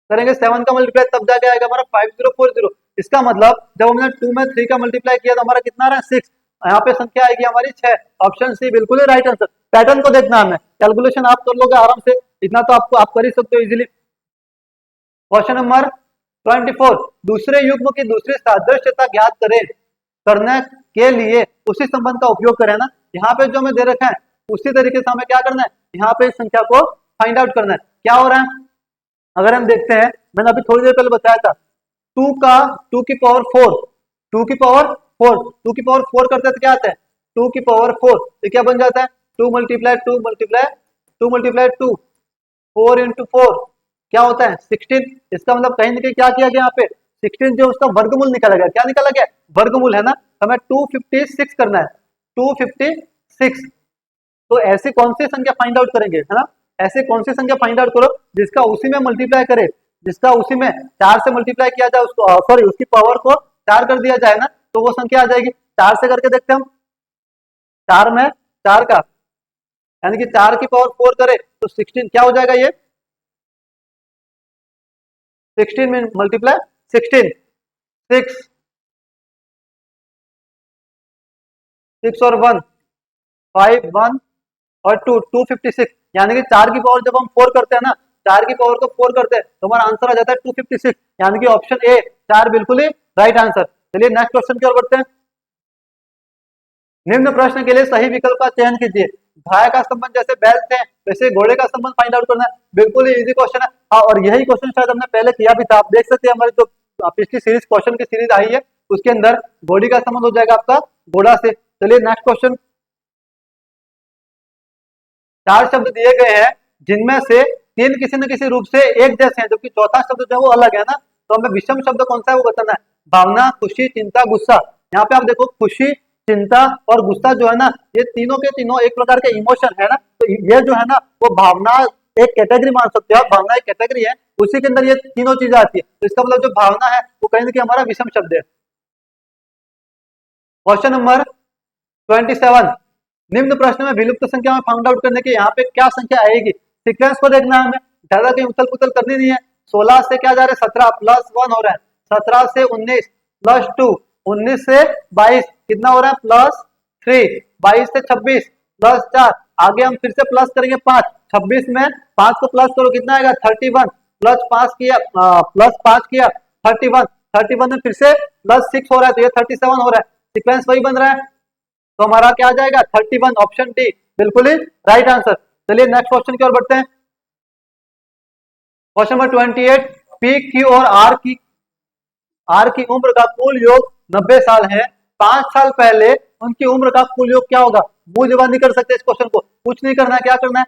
Speaker 1: करेंगे 7 का मल्टीप्लाई, तब जाके आएगा हमारा 5040। इसका मतलब जब हमने 2 में 3 का मल्टीप्लाई किया तो हमारा कितना आ रहा है, 6। यहाँ पे संख्या आएगी हमारी 6। ऑप्शन सी बिल्कुल ही राइट आंसर। पैटर्न को देखना हमें, कैलकुलेशन आप कर लोगे आराम से, इतना तो आपको आप कर ही सकते हो इजीली। क्वेश्चन नंबर 24, दूसरे युग्म की दूसरी सादृश्यता ज्ञात करें, करने के लिए उसी संबंध का उपयोग करें ना। यहाँ पे जो हमें दे रखा है उसी तरीके से हमें क्या करना है, यहाँ पे इस संख्या को फाइंड आउट करना है। क्या हो रहा है, अगर हम देखते हैं, मैंने अभी थोड़ी देर पहले बताया था, 2 की पावर 4, 2 की पावर 4, 2 की पावर 4 करते हैं तो क्या आता है, 2 की पावर 4, तो क्या बन जाता है, 2 मल्टीप्लाई 2 मल्टीप्लाई 2 मल्टीप्लाई 2, 4 इंटू 4 क्या होता है, 16। इसका मतलब कहीं ना कहीं क्या किया गया यहाँ पे, 16 जो उसका वर्गमूल निकाला गया, क्या निकाला गया, वर्गमूल है ना। हमें 256 करना है, 256। तो ऐसी कौन सी संख्या फाइंड आउट करेंगे, है ना, ऐसे कौन सी संख्या फाइंड आउट करो जिसका उसी में मल्टीप्लाई करे, जिसका उसी में 4 से मल्टीप्लाई किया जाए, उसको सॉरी उसकी पावर को 4 कर दिया जाए ना, तो वो संख्या आ जाएगी। 4 से करके देखते हैं हम, 4 में 4 का, यानी कि 4 की पावर 4 करे तो 16 क्या हो जाएगा, ये 16 में मल्टीप्लाई 16, 6 6 और 1 5 1 और 2 256, यानी कि 4 की पावर जब हम 4 करते हैं ना, 4 की पावर को 4 करते हैं तो हमारा आंसर आ जाता है 256, यानी कि ऑप्शन ए 4 बिल्कुल ही राइट आंसर। चलिए नेक्स्ट क्वेश्चन की ओर बढ़ते हैं। निम्न प्रश्न के लिए सही विकल्प का चयन कीजिए। भाई का संबंध जैसे बैल थे वैसे घोड़े का संबंध फाइंड आउट करना है, बिल्कुल ही इजी क्वेश्चन है। हाँ, और यही क्वेश्चन शायद हमने पहले किया भी था, आप देख सकते हैं हमारी जो पिछली सीरीज क्वेश्चन की सीरीज आई है उसके अंदर घोड़ी का संबंध हो जाएगा आपका घोड़ा से। चलिए नेक्स्ट क्वेश्चन, 4 शब्द दिए गए हैं जिनमें से 3 किसी न किसी रूप से एक जैसे हैं, जबकि चौथा शब्द जो है वो अलग है ना, तो हमें विषम शब्द कौन सा है वो बताना है। भावना, खुशी, चिंता, गुस्सा। यहाँ पे आप देखो खुशी, चिंता और गुस्सा जो है ना, ये तीनों के तीनों एक प्रकार के इमोशन है ना, तो ये जो है ना वो भावना एक कैटेगरी मान सकते हो आप, भावना एक कैटेगरी है, उसी के अंदर ये तीनों चीजें आती है, तो इसका मतलब जो भावना है वो कहीं ना कहीं हमारा विषम शब्द है। क्वेश्चन नंबर 27, निम्न प्रश्न में विलुप्त संख्या में फाउंड आउट करने के यहाँ पे क्या संख्या आएगी, सीक्वेंस को देखना है हमें, ज्यादा कहीं उथल पुथल करनी नहीं है। 16 से क्या जा रहा है, 17 प्लस 1 हो रहा है, 17 से 19 प्लस 2, 19 से 22 कितना हो रहा है, प्लस 3, 22 से 26 प्लस 4, आगे हम फिर से प्लस करेंगे 5, 26 में 5 को प्लस करो कितना आएगा 31, प्लस 5 किया प्लस 5 किया 31, 31 में फिर से प्लस 6 हो रहा है तो ये 37 हो रहा है, सीक्वेंस वही बन रहा है, तो हमारा क्या आ जाएगा 31, ऑप्शन डी बिल्कुल ही राइट आंसर। चलिए नेक्स्ट क्वेश्चन की ओर बढ़ते हैं। क्वेश्चन नंबर 28, पी क्यू और आर की उम्र का कुल योग 90 साल है, 5 साल पहले उनकी उम्र का कुल योग क्या होगा। मूल्यवान नहीं कर सकते इस क्वेश्चन को, कुछ नहीं करना है, क्या करना है,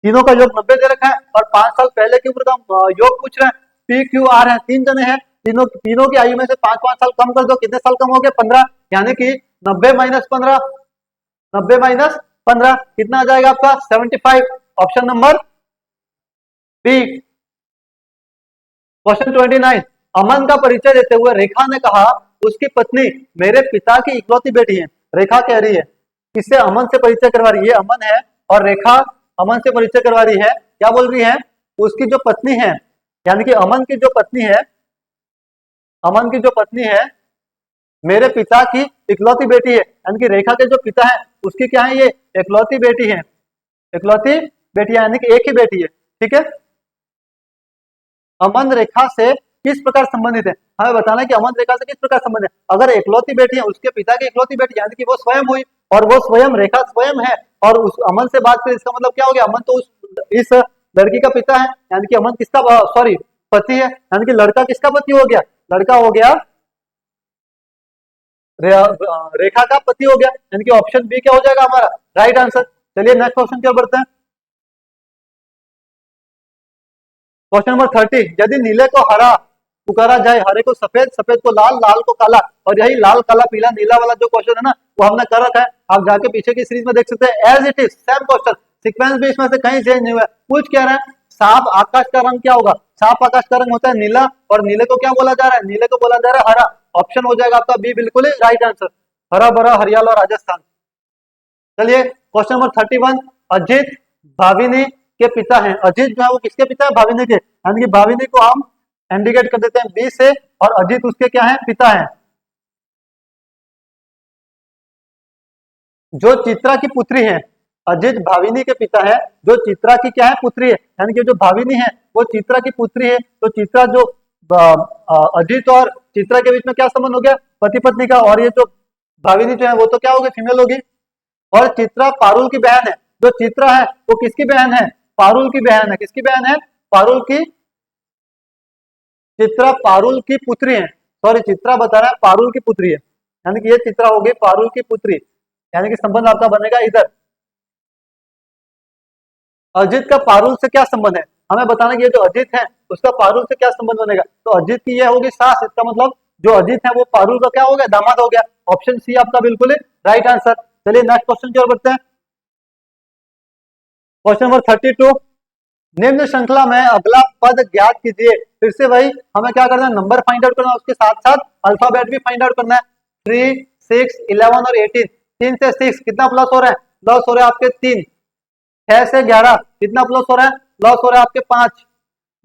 Speaker 1: तीनों का योग 90 दे रखा है और 5 साल पहले की उम्र का योग पूछ रहे हैं। पी क्यू आर है, 3 जने हैं, तीनों की आयु में से 5-5 साल कम कर दो, कितने साल कम हो गए 15, यानी कि 90 माइनस 15, 90 माइनस 15 कितना आ जाएगा आपका 75, ऑप्शन नंबर बी। क्वेश्चन 29, अमन का परिचय देते हुए रेखा ने कहा उसकी पत्नी मेरे पिता की इकलौती बेटी है। रेखा कह रही है, किससे, अमन से परिचय करवा रही है, अमन है और रेखा अमन से परिचय करवा रही है, क्या बोल रही है, उसकी जो पत्नी है, यानी कि अमन की जो पत्नी है, अमन की जो पत्नी है मेरे पिता की इकलौती बेटी है, यानी कि रेखा के जो पिता है उसकी क्या है, ये इकलौती बेटी है, इकलौती बेटी यानी कि एक ही बेटी है, ठीक है। अमन रेखा से किस प्रकार संबंधित है, हमें बताना है कि अमन रेखा से किस प्रकार संबंधित है। अगर इकलौती बेटी है, उसके पिता की इकलौती बेटी यानी कि वो स्वयं हुई, और वो स्वयं, रेखा स्वयं है, और उस अमन से बात करें, इसका मतलब क्या हो गया, अमन तो इस लड़की का पिता है, यानी कि अमन किसका, सॉरी, पति है, यानी कि लड़का किसका पति हो गया, लड़का हो गया रेखा का पति हो गया, यानी कि ऑप्शन बी क्या हो जाएगा हमारा राइट आंसर। चलिए नेक्स्ट क्वेश्चन की ओर बढ़ते हैं। क्वेश्चन नंबर 30, यदि नीले को हरा पुकारा जाए, हरे को सफेद, सफेद को लाल, लाल को काला, और यही लाल काला पीला नीला वाला जो क्वेश्चन है ना, वो हमने कर रखा है, आप जाके पीछे की सीरीज में देख सकते हैं, as it is same question, sequence भी इसमें से कहीं चेंज नहीं हुआ है। पूछ क्या रहा है, साफ आकाश का रंग क्या होगा, साफ आकाश का रंग होता है नीला, और नीले को क्या बोला जा रहा है, नीले को बोला जा रहा है हरा, ऑप्शन हो जाएगा आपका बी बिल्कुल ही राइट आंसर, हरा भरा हरियाला राजस्थान। चलिए क्वेश्चन नंबर 31, अजित भाविनी के पिता हैं, अजित जो है वो किसके पिता है, भाविनी के, यानी कि भाविनी को हम इंडिकेट कर देते हैं बी से, और अजित उसके क्या है, पिता हैं। जो चित्रा की पुत्री है, अजित भाविनी के पिता है, जो चित्रा की क्या है, पुत्री है, यानी कि जो भाविनी है वो चित्रा की पुत्री है, तो चित्रा जो अजित और चित्रा के बीच में क्या संबंध हो गया, पति पत्नी का, और ये जो भाविनी जो है वो तो क्या होगी, फीमेल होगी, और चित्रा पारुल की बहन है, जो चित्रा है वो किसकी बहन है, पारुल की बहन है, किसकी बहन है, पारुल की, चित्रा पारुल की पुत्री है, सॉरी चित्रा बता रहा है पारुल की पुत्री है, यानी कि ये चित्रा होगी पारुल की पुत्री, यानी कि संबंध आपका बनेगा इधर। अजित का पारुल से क्या संबंध है, हमें बताना कि ये जो अजित है उसका पारुल से क्या संबंध बनेगा, तो अजित की यह होगी सास, इसका मतलब जो अजित है वो पारुल का क्या हो गया, दामाद हो गया, ऑप्शन सी आपका बिल्कुल राइट आंसर। चलिए नेक्स्ट क्वेश्चन की ओर बढ़ते हैं। क्वेश्चन नंबर 32, निम्न श्रृंखला में अगला पद ज्ञात कीजिए, फिर से वही हमें क्या करना है, नंबर फाइंड आउट करना है, उसके साथ साथ अल्फाबेट भी फाइंड आउट करना है। 3, 6, 11 और 18, 3 से 6 कितना प्लस हो रहा है, प्लस हो रहा है आपके 3, 6 से 11 कितना प्लस हो रहा है, प्लस हो रहा है आपके 5,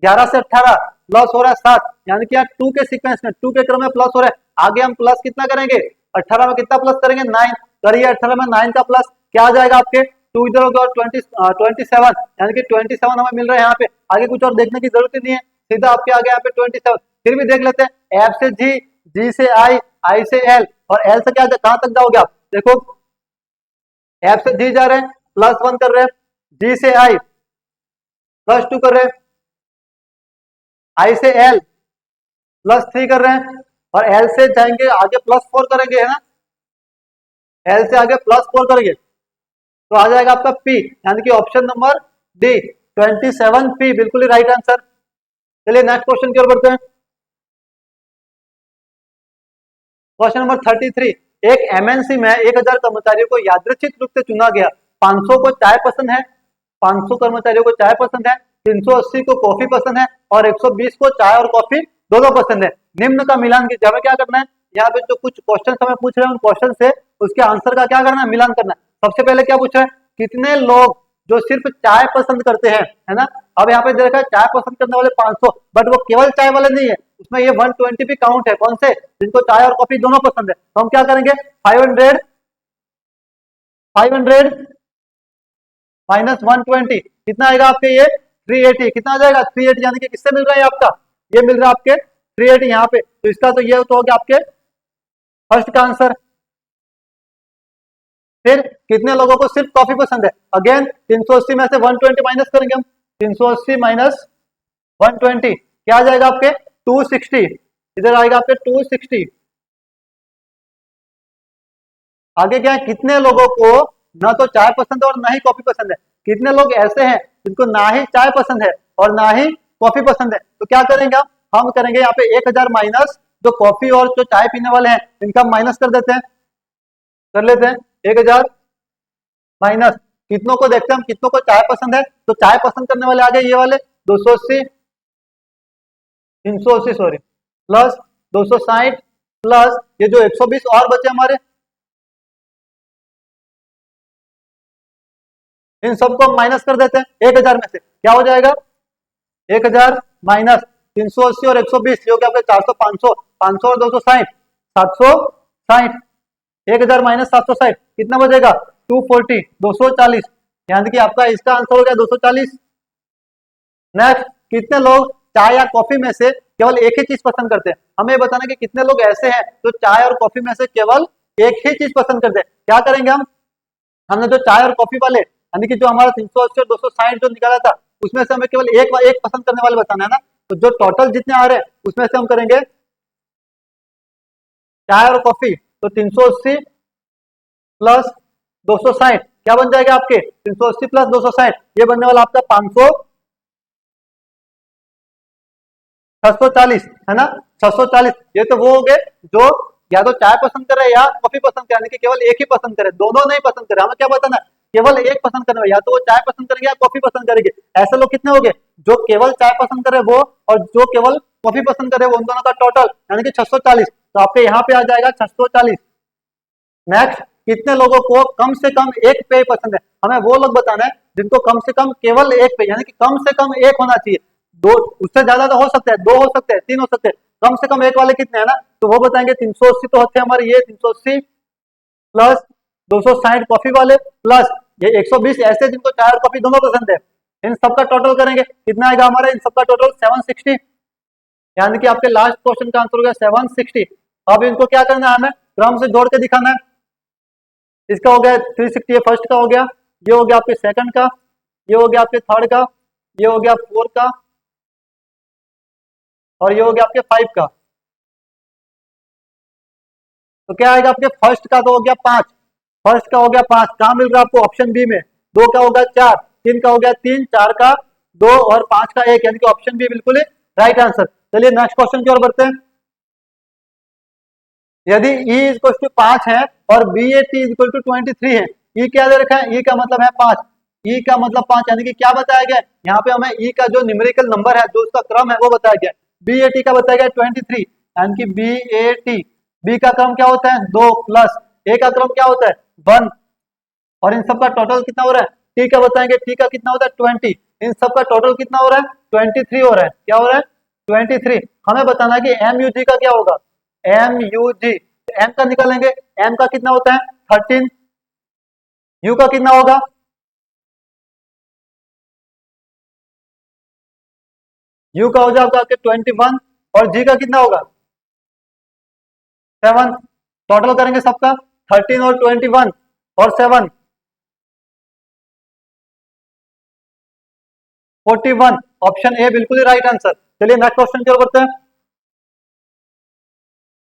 Speaker 1: 11 से 18 प्लस हो रहा है 7, यानी कि 2 के सीक्वेंस में 2 के क्रम में प्लस हो रहा है। आगे हम प्लस कितना करेंगे, 18 में कितना प्लस करेंगे, 9 करिए, 18 में 9 का प्लस क्या आ जाएगा आपके 2 इधर होगा, और 27, यानी कि 27 हमें मिल रहा है यहाँ पे, आगे कुछ और देखने की जरूरत ही नहीं है, सीधा आपके आगे यहाँ पे 27। फिर भी देख लेते हैं, एफ से जी, जी से आई, आई से एल, और एल से क्या कहां तक जाओगे आप, देखो एफ से जी जा रहे हैं +1 कर रहे हैं, जी से आई +2 कर रहे हैं, आई से एल +3 कर रहे हैं, और एल से जाएंगे आगे +4 करेंगे, है ना, एल से आगे +4 करेंगे तो आ जाएगा आपका पी, यानी कि ऑप्शन नंबर डी 27 पी बिल्कुल ही राइट आंसर। चलिए नेक्स्ट क्वेश्चन की ओर बढ़ते हैं। क्वेश्चन नंबर 33, एक एमएनसी में 1000 कर्मचारियों को यादृच्छिक रूप से चुना गया, 500 को चाय पसंद है, 500 कर्मचारियों को चाय पसंद है, 380 को कॉफी पसंद है, और 120 को चाय और कॉफी दोनों पसंद है, निम्न का मिलान कीजिए। हमें क्या करना है, यहाँ पे जो कुछ क्वेश्चन हमें पूछ रहे हैं उन क्वेश्चन से उसके आंसर का क्या करना है, मिलान करना है। सबसे पहले क्या पूछ रहा है, कितने लोग जो सिर्फ चाय पसंद करते हैं, है ना, अब यहाँ पे देखा है चाय पसंद करने वाले 500, बट वो केवल चाय वाले नहीं है, उसमें ये 120 भी काउंट है, कौन से, जिनको चाय और कॉफी दोनों पसंद है। तो हम क्या करेंगे, 500 माइनस 120 कितना आएगा आपके, ये 380, कितना आ जाएगा 380, यानी कि किससे मिल रहा है आपका, ये मिल रहा है आपके 380 यहाँ पे, तो इसका तो ये तो हो गया आपके फर्स्ट का आंसर। फिर कितने लोगों को सिर्फ कॉफी पसंद है, अगेन 380 में से 120 माइनस करेंगे हम, 380 माइनस 120 क्या आ जाएगा आपके 260, इधर आएगा आपके 260। आगे क्या है, कितने लोगों को ना तो चाय पसंद है और ना ही कॉफी पसंद है, कितने लोग ऐसे हैं जिनको ना ही चाय पसंद है और ना ही कॉफी पसंद है, तो क्या करेंगे हम करेंगे यहाँ पे 1000 माइनस जो कॉफी और जो चाय पीने वाले हैं इनका माइनस कर देते हैं, कर लेते हैं 1000 माइनस कितनों को देखते हैं हम, कितनों को चाय पसंद है, तो चाय पसंद करने वाले आ गए ये वाले 280, 380 सॉरी, प्लस 260 प्लस ये जो 120 और बचे हमारे, इन सबको माइनस कर देते हैं 1000 में से, क्या हो जाएगा 1000 माइनस 380 और 120 ये हो गया आपके 400, 500, 500 और 260 760, 1000 माइनस 760 कितना बचेगा 240, 240, यानी कि आपका इसका आंसर हो गया 240। नेक्स्ट, कितने लोग चाय या कॉफी में से केवल एक ही चीज पसंद करते हैं, हमें बताना कि कितने लोग ऐसे हैं जो चाय और कॉफी में से केवल एक ही चीज पसंद करते हैं। क्या करेंगे हम, हमने जो चाय और कॉफी वाले यानी कि जो हमारा 380 और 260 जो निकाला था, उसमें से हमें केवल एक पसंद करने वाले बताना है ना। तो जो टोटल जितने आ रहे हैं उसमें से हम करेंगे चाय और कॉफी, तो 380 प्लस 260 क्या बन जाएगा आपके 380 प्लस 260, ये बनने वाला आपका 500 640 है ना। 640 ये तो वो हो गए जो या तो चाय पसंद करे या कॉफी पसंद करे, यानी कि केवल एक ही पसंद करे, दोनों नहीं पसंद करे। हमें क्या बताना है, केवल एक पसंद करने वाले, या तो वो चाय पसंद करेंगे या कॉफी पसंद करेंगे। ऐसे लोग कितने हो गए, जो केवल चाय पसंद करे वो और जो केवल कॉफी पसंद करे वो, उन दोनों का टोटल यानी कि 640। तो आपके यहाँ पे आ जाएगा 640। नेक्स्ट, कितने लोगों को कम से कम एक पेय पसंद है, हमें वो लोग बताना है जिनको कम से कम केवल एक पेय यानी कि कम से कम एक होना चाहिए। दो, उससे ज्यादा तो हो सकता है, दो हो सकते हैं, तीन हो सकते हैं, कम से कम एक वाले कितने हैं ना, तो वो बताएंगे 380 तो होते हैं हमारे ये 380 प्लस 260 कॉफी वाले प्लस ये 120 ऐसे जिनको चाय और कॉफी दोनों पसंद है। इन सबका टोटल करेंगे कितना आएगा हमारा, इन सबका टोटल 760, यानी कि आपके लास्ट क्वेश्चन का आंसर हो गया 760। अब इनको क्या करना है, हमें क्रम से जोड़ के दिखाना है। इसका हो गया 360, ये फर्स्ट का हो गया, ये हो गया आपके सेकंड का, ये हो गया आपके थर्ड का, ये हो गया फोर्थ का, और ये हो गया आपके 5 का। तो क्या आएगा आपके फर्स्ट का तो हो गया 5, फर्स्ट का हो गया 5, कहां मिल रहा है आपको ऑप्शन बी में। दो का हो गया 4, तीन का हो गया 3, 4 का 2 और 5 का 1, यानी कि ऑप्शन बी बिल्कुल राइट आंसर। चलिए नेक्स्ट क्वेश्चन की ओर बढ़ते हैं। यदि E इक्वल टू 5 है और BAT इक्वल टू 23 है, E क्या दे रखा है, E का मतलब है 5, E का मतलब 5 यानी कि क्या बताया गया, यहाँ पे हमें E का जो न्यूमेरिकल नंबर है जो उसका क्रम है वो बताया गया। BAT का बताया गया 23 यानी कि BAT, B का क्रम क्या होता है 2 प्लस A का क्रम क्या होता है 1, और इन सबका टोटल कितना हो रहा है, T का बताएंगे, T का कितना होता है 20, इन सबका टोटल कितना हो रहा है 23 हो रहा है। क्या हो रहा है 23। हमें बताना है कि MUG का क्या होगा, MUG, M का निकालेंगे, M का कितना होता है 13, U का कितना होगा, U का हो जाएगा आपके 21, और G का कितना होगा 7। टोटल करेंगे सबका 13 और 21 और 7 41, ऑप्शन ए बिल्कुल ही राइट आंसर। चलिए नेक्स्ट क्वेश्चन की ओर बढ़ते हैं।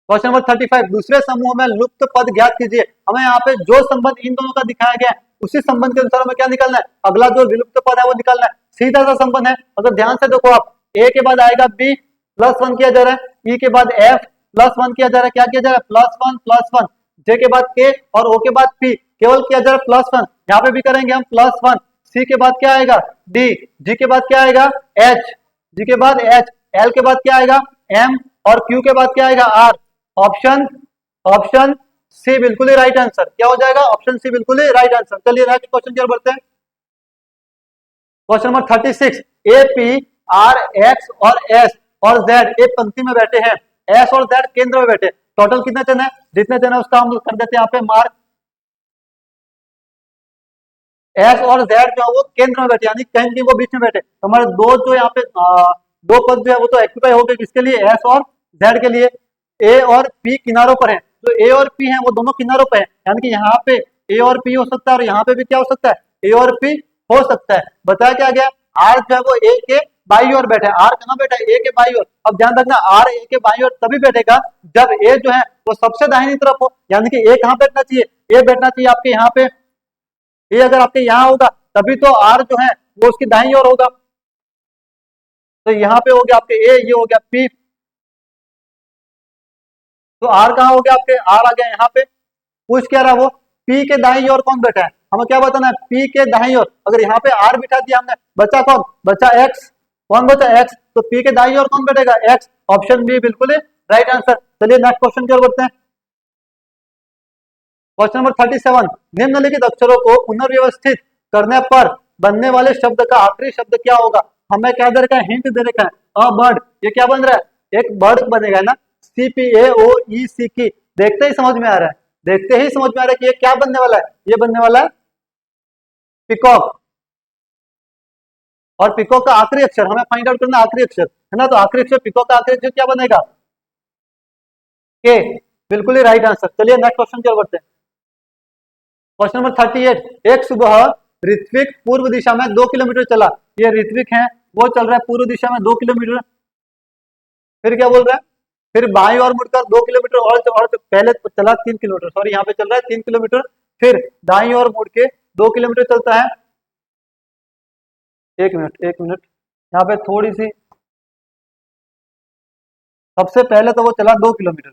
Speaker 1: क्वेश्चन नंबर 35, दूसरे समूह में लुप्त पद ज्ञात कीजिए। हमें यहाँ पे जो संबंध इन दोनों का दिखाया गया है उसी संबंध के अनुसार हमें क्या निकालना है, अगला जो विलुप्त पद है वो निकालना है। सीधा सा संबंध है, अगर ध्यान से देखो आप, ए के बाद आएगा बी प्लस 1 किया जा रहा है, ई के बाद एफ प्लस 1 किया जा रहा है, क्या किया जा रहा है प्लस 1, जे के बाद के और ओ के बाद पी केवल किया जा रहा है प्लस 1, यहाँ पे भी करेंगे हम +1। सी के बाद क्या आएगा डी, जी के बाद क्या आएगा एच, जी के बाद एच, एल के बाद क्या आएगा एम, और क्यू के बाद क्या आएगा आर। ऑप्शन ऑप्शन सी बिल्कुल ही राइट आंसर। क्या हो जाएगा, ऑप्शन सी बिल्कुल ही राइट आंसर। चलिए नेक्स्ट क्वेश्चन की ओर बढ़ते हैं। Question number 36, A P R x और एस और जेड एक पंक्ति में बैठे हैं, एस और जेड केंद्र में बैठे, टोटल कितने जन है, जितने जन है उसका हम कर देते हैं यहाँ पे मार्क। एस और जेड जो है वो केंद्र में बैठे यानी कहीं कहीं वो बीच में बैठे, तो हमारे दो जो यहाँ पे दो पद जो है वो तो एक्यूपाई हो गए, किसके लिए एस और जेड के लिए। ए और पी किनारों पर है, जो ए और पी है वो दोनों किनारों पर है, यानी कि यहाँ पे ए और पी हो सकता है और यहाँ पे भी क्या हो सकता है ए और पी हो सकता है। बताया क्या गया, आर जो है वो ए के बाई ओर बैठा है, आर कहाँ बैठा है ए के बाई ओर। अब ध्यान रखना आर ए के बाई ओर तभी बैठेगा जब ए जो है वो सबसे दाहिनी तरफ हो, यानी कि ए कहाँ बैठना चाहिए, ए बैठना चाहिए आपके यहाँ पे, ये अगर आपके यहाँ होगा तभी तो आर जो है वो उसकी दाईं ओर होगा। तो यहाँ पे हो गया आपके ए, ये हो गया पी, तो आर कहाँ हो गया आपके, आर आ गया यहाँ पे। पूछ क्या रहा वो, पी के दाईं ओर कौन बैठा है, हमें क्या बताना है पी के दाईं ओर। अगर यहाँ पे आर बिठा दिया हमने, बचा कौन, बचा एक्स, कौन बचा एक्स, तो पी के दाईं ओर कौन बैठेगा एक्स, ऑप्शन बी बिल्कुल राइट आंसर। चलिए नेक्स्ट क्वेश्चन की ओर बढ़ते हैं। क्वेश्चन नंबर 37, निम्नलिखित अक्षरों को पुनर्व्यवस्थित करने पर बनने वाले शब्द का आखिरी शब्द क्या होगा। हमें क्या दे रखा है, हिंट दे रखा है अ बर्ड, ये क्या बन रहा है एक बर्ड बनेगा ना, CPAOEC की, देखते ही समझ में आ रहा है, देखते ही समझ में आ रहा है कि ये क्या बनने वाला है, ये बनने वाला है पिकॉक। और पिकॉक का आखिरी अक्षर हमें फाइंड आउट करना, आखिरी अक्षर है ना, तो आखिरी अक्षर पिकॉक का आखिरी अक्षर क्या बनेगा के, बिल्कुल ही राइट आंसर। चलिए नेक्स्ट क्वेश्चन की ओर बढ़ते हैं। क्वेश्चन नंबर 38, एक सुबह ऋत्विक पूर्व दिशा में 2 किलोमीटर चला। ये ऋत्विक है, वो चल रहा है पूर्व दिशा में 2 किलोमीटर। फिर क्या बोल रहा है, फिर बाईं ओर मुड़कर 2 किलोमीटर और पहले चला 3 किलोमीटर, सॉरी यहाँ पे चल रहा है 3 किलोमीटर, फिर दाईं ओर मुड़ के 2 किलोमीटर चलता है। एक मिनट यहाँ पे थोड़ी सी, सबसे पहले तो वो चला 2 किलोमीटर,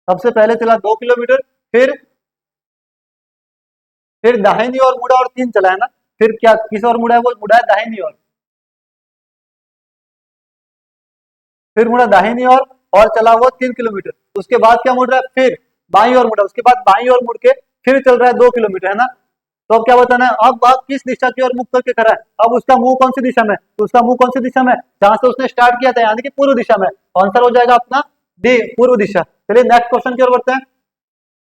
Speaker 1: सबसे पहले चला 2 किलोमीटर, फिर दाहिनी ओर मुड़ा और 3 चला है ना। फिर क्या किस ओर मुड़ा है, वो मुड़ा है दाहिनी ओर, फिर मुड़ा दाहिनी ओर और चला वो 3 किलोमीटर। उसके बाद क्या मुड़ रहा है, फिर बाईं ओर मुड़ा, उसके बाद बाईं ओर मुड़ के फिर चल रहा है 2 किलोमीटर, है ना। तो अब क्या बताना है, अब आप किस दिशा की ओर मुख करके खड़ा है, अब उसका मुंह कौन सी दिशा में, तो उसका मुंह कौन सी दिशा में, जहां से उसने स्टार्ट किया था, यानी कि पूर्व दिशा में। आंसर हो जाएगा अपना डी, पूर्व दिशा। चलिए नेक्स्ट क्वेश्चन की ओर बढ़ते हैं।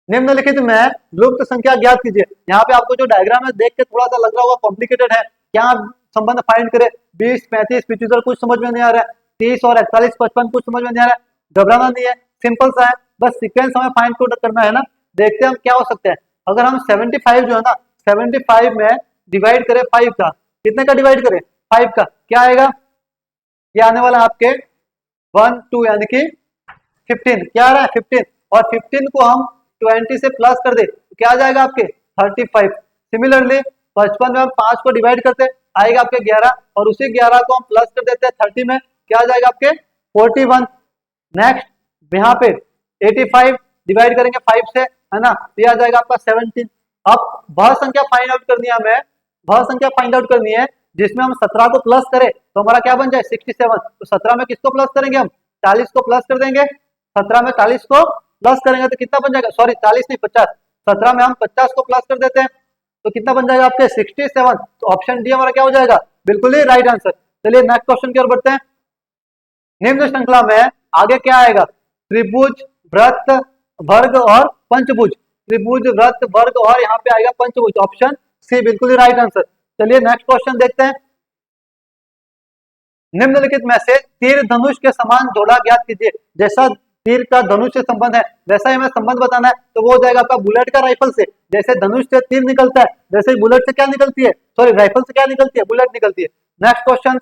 Speaker 1: निम्नलिखित में लुप्त संख्या ज्ञात कीजिए। यहाँ पे आपको जो डायग्राम है देख के थोड़ा सा लग रहा होगा कॉम्प्लिकेटेड है, क्या संबंध फाइंड करे, 20, 35, 75 कुछ समझ में नहीं आ रहा है, 30 और 41, 55 कुछ समझ में नहीं आ रहा है। घबराना नहीं है, सिंपल सा है, बस सीक्वेंस हमें फाइंड आउट करना है ना। देखते हैं हम क्या हो सकते हैं। अगर हम 75 जो है ना, 75 में डिवाइड करें 5 का, कितने का डिवाइड करें, 5 का, क्या आएगा, ये आने वाला आपके 1 2 यानी कि 15, क्या आ रहा है 15, और 15 को हम 20 से प्लस कर दे तो क्या आ जाएगा आपके 35। सिमिलरली 55 में हम 5 को डिवाइड करते आएगा आपके 11, और उसी 11 को हम प्लस कर देते हैं 30 में, क्या आ जाएगा आपके 41। नेक्स्ट यहाँ पे 85 डिवाइड करेंगे 5 से, है ना, तो ये आ जाएगा आपका 17। अब वह संख्या फाइंड आउट करनी है हमें, वह संख्या फाइंड आउट करनी है जिसमें हम 17 को प्लस करें तो हमारा क्या बन जाए 67। तो 17 में किसको प्लस करेंगे, हम 40 को प्लस कर देंगे। 17 में 40 को प्लस करेंगे तो कितना बन जाएगा, सॉरी 40 नहीं 50, 17 में हम 50 को प्लस कर देते हैं तो कितना बन जाएगा आपके 67। तो ऑप्शन डी हमारा क्या हो जाएगा, बिल्कुल ही राइट आंसर। चलिए नेक्स्ट क्वेश्चन की ओर बढ़ते हैं। निम्न श्रृंखला में आगे क्या आएगा, त्रिभुज, वृत्त, वर्ग और पंचभुज। त्रिभुज, वृत्त, वर्ग और यहाँ पे आएगा पंचभुज, ऑप्शन सी बिल्कुल ही राइट आंसर। चलिए नेक्स्ट क्वेश्चन देखते हैं। निम्नलिखित में से तीर धनुष के समान जोड़ा ज्ञात कीजिए। जैसा तीर का धनुष से संबंध है वैसा ही हमें संबंध बताना है, तो वो हो जाएगा आपका बुलेट का राइफल से। जैसे धनुष से तीर निकलता है वैसे ही बुलेट से क्या निकलती है, सॉरी राइफल से क्या निकलती है, बुलेट निकलती है। नेक्स्ट क्वेश्चन,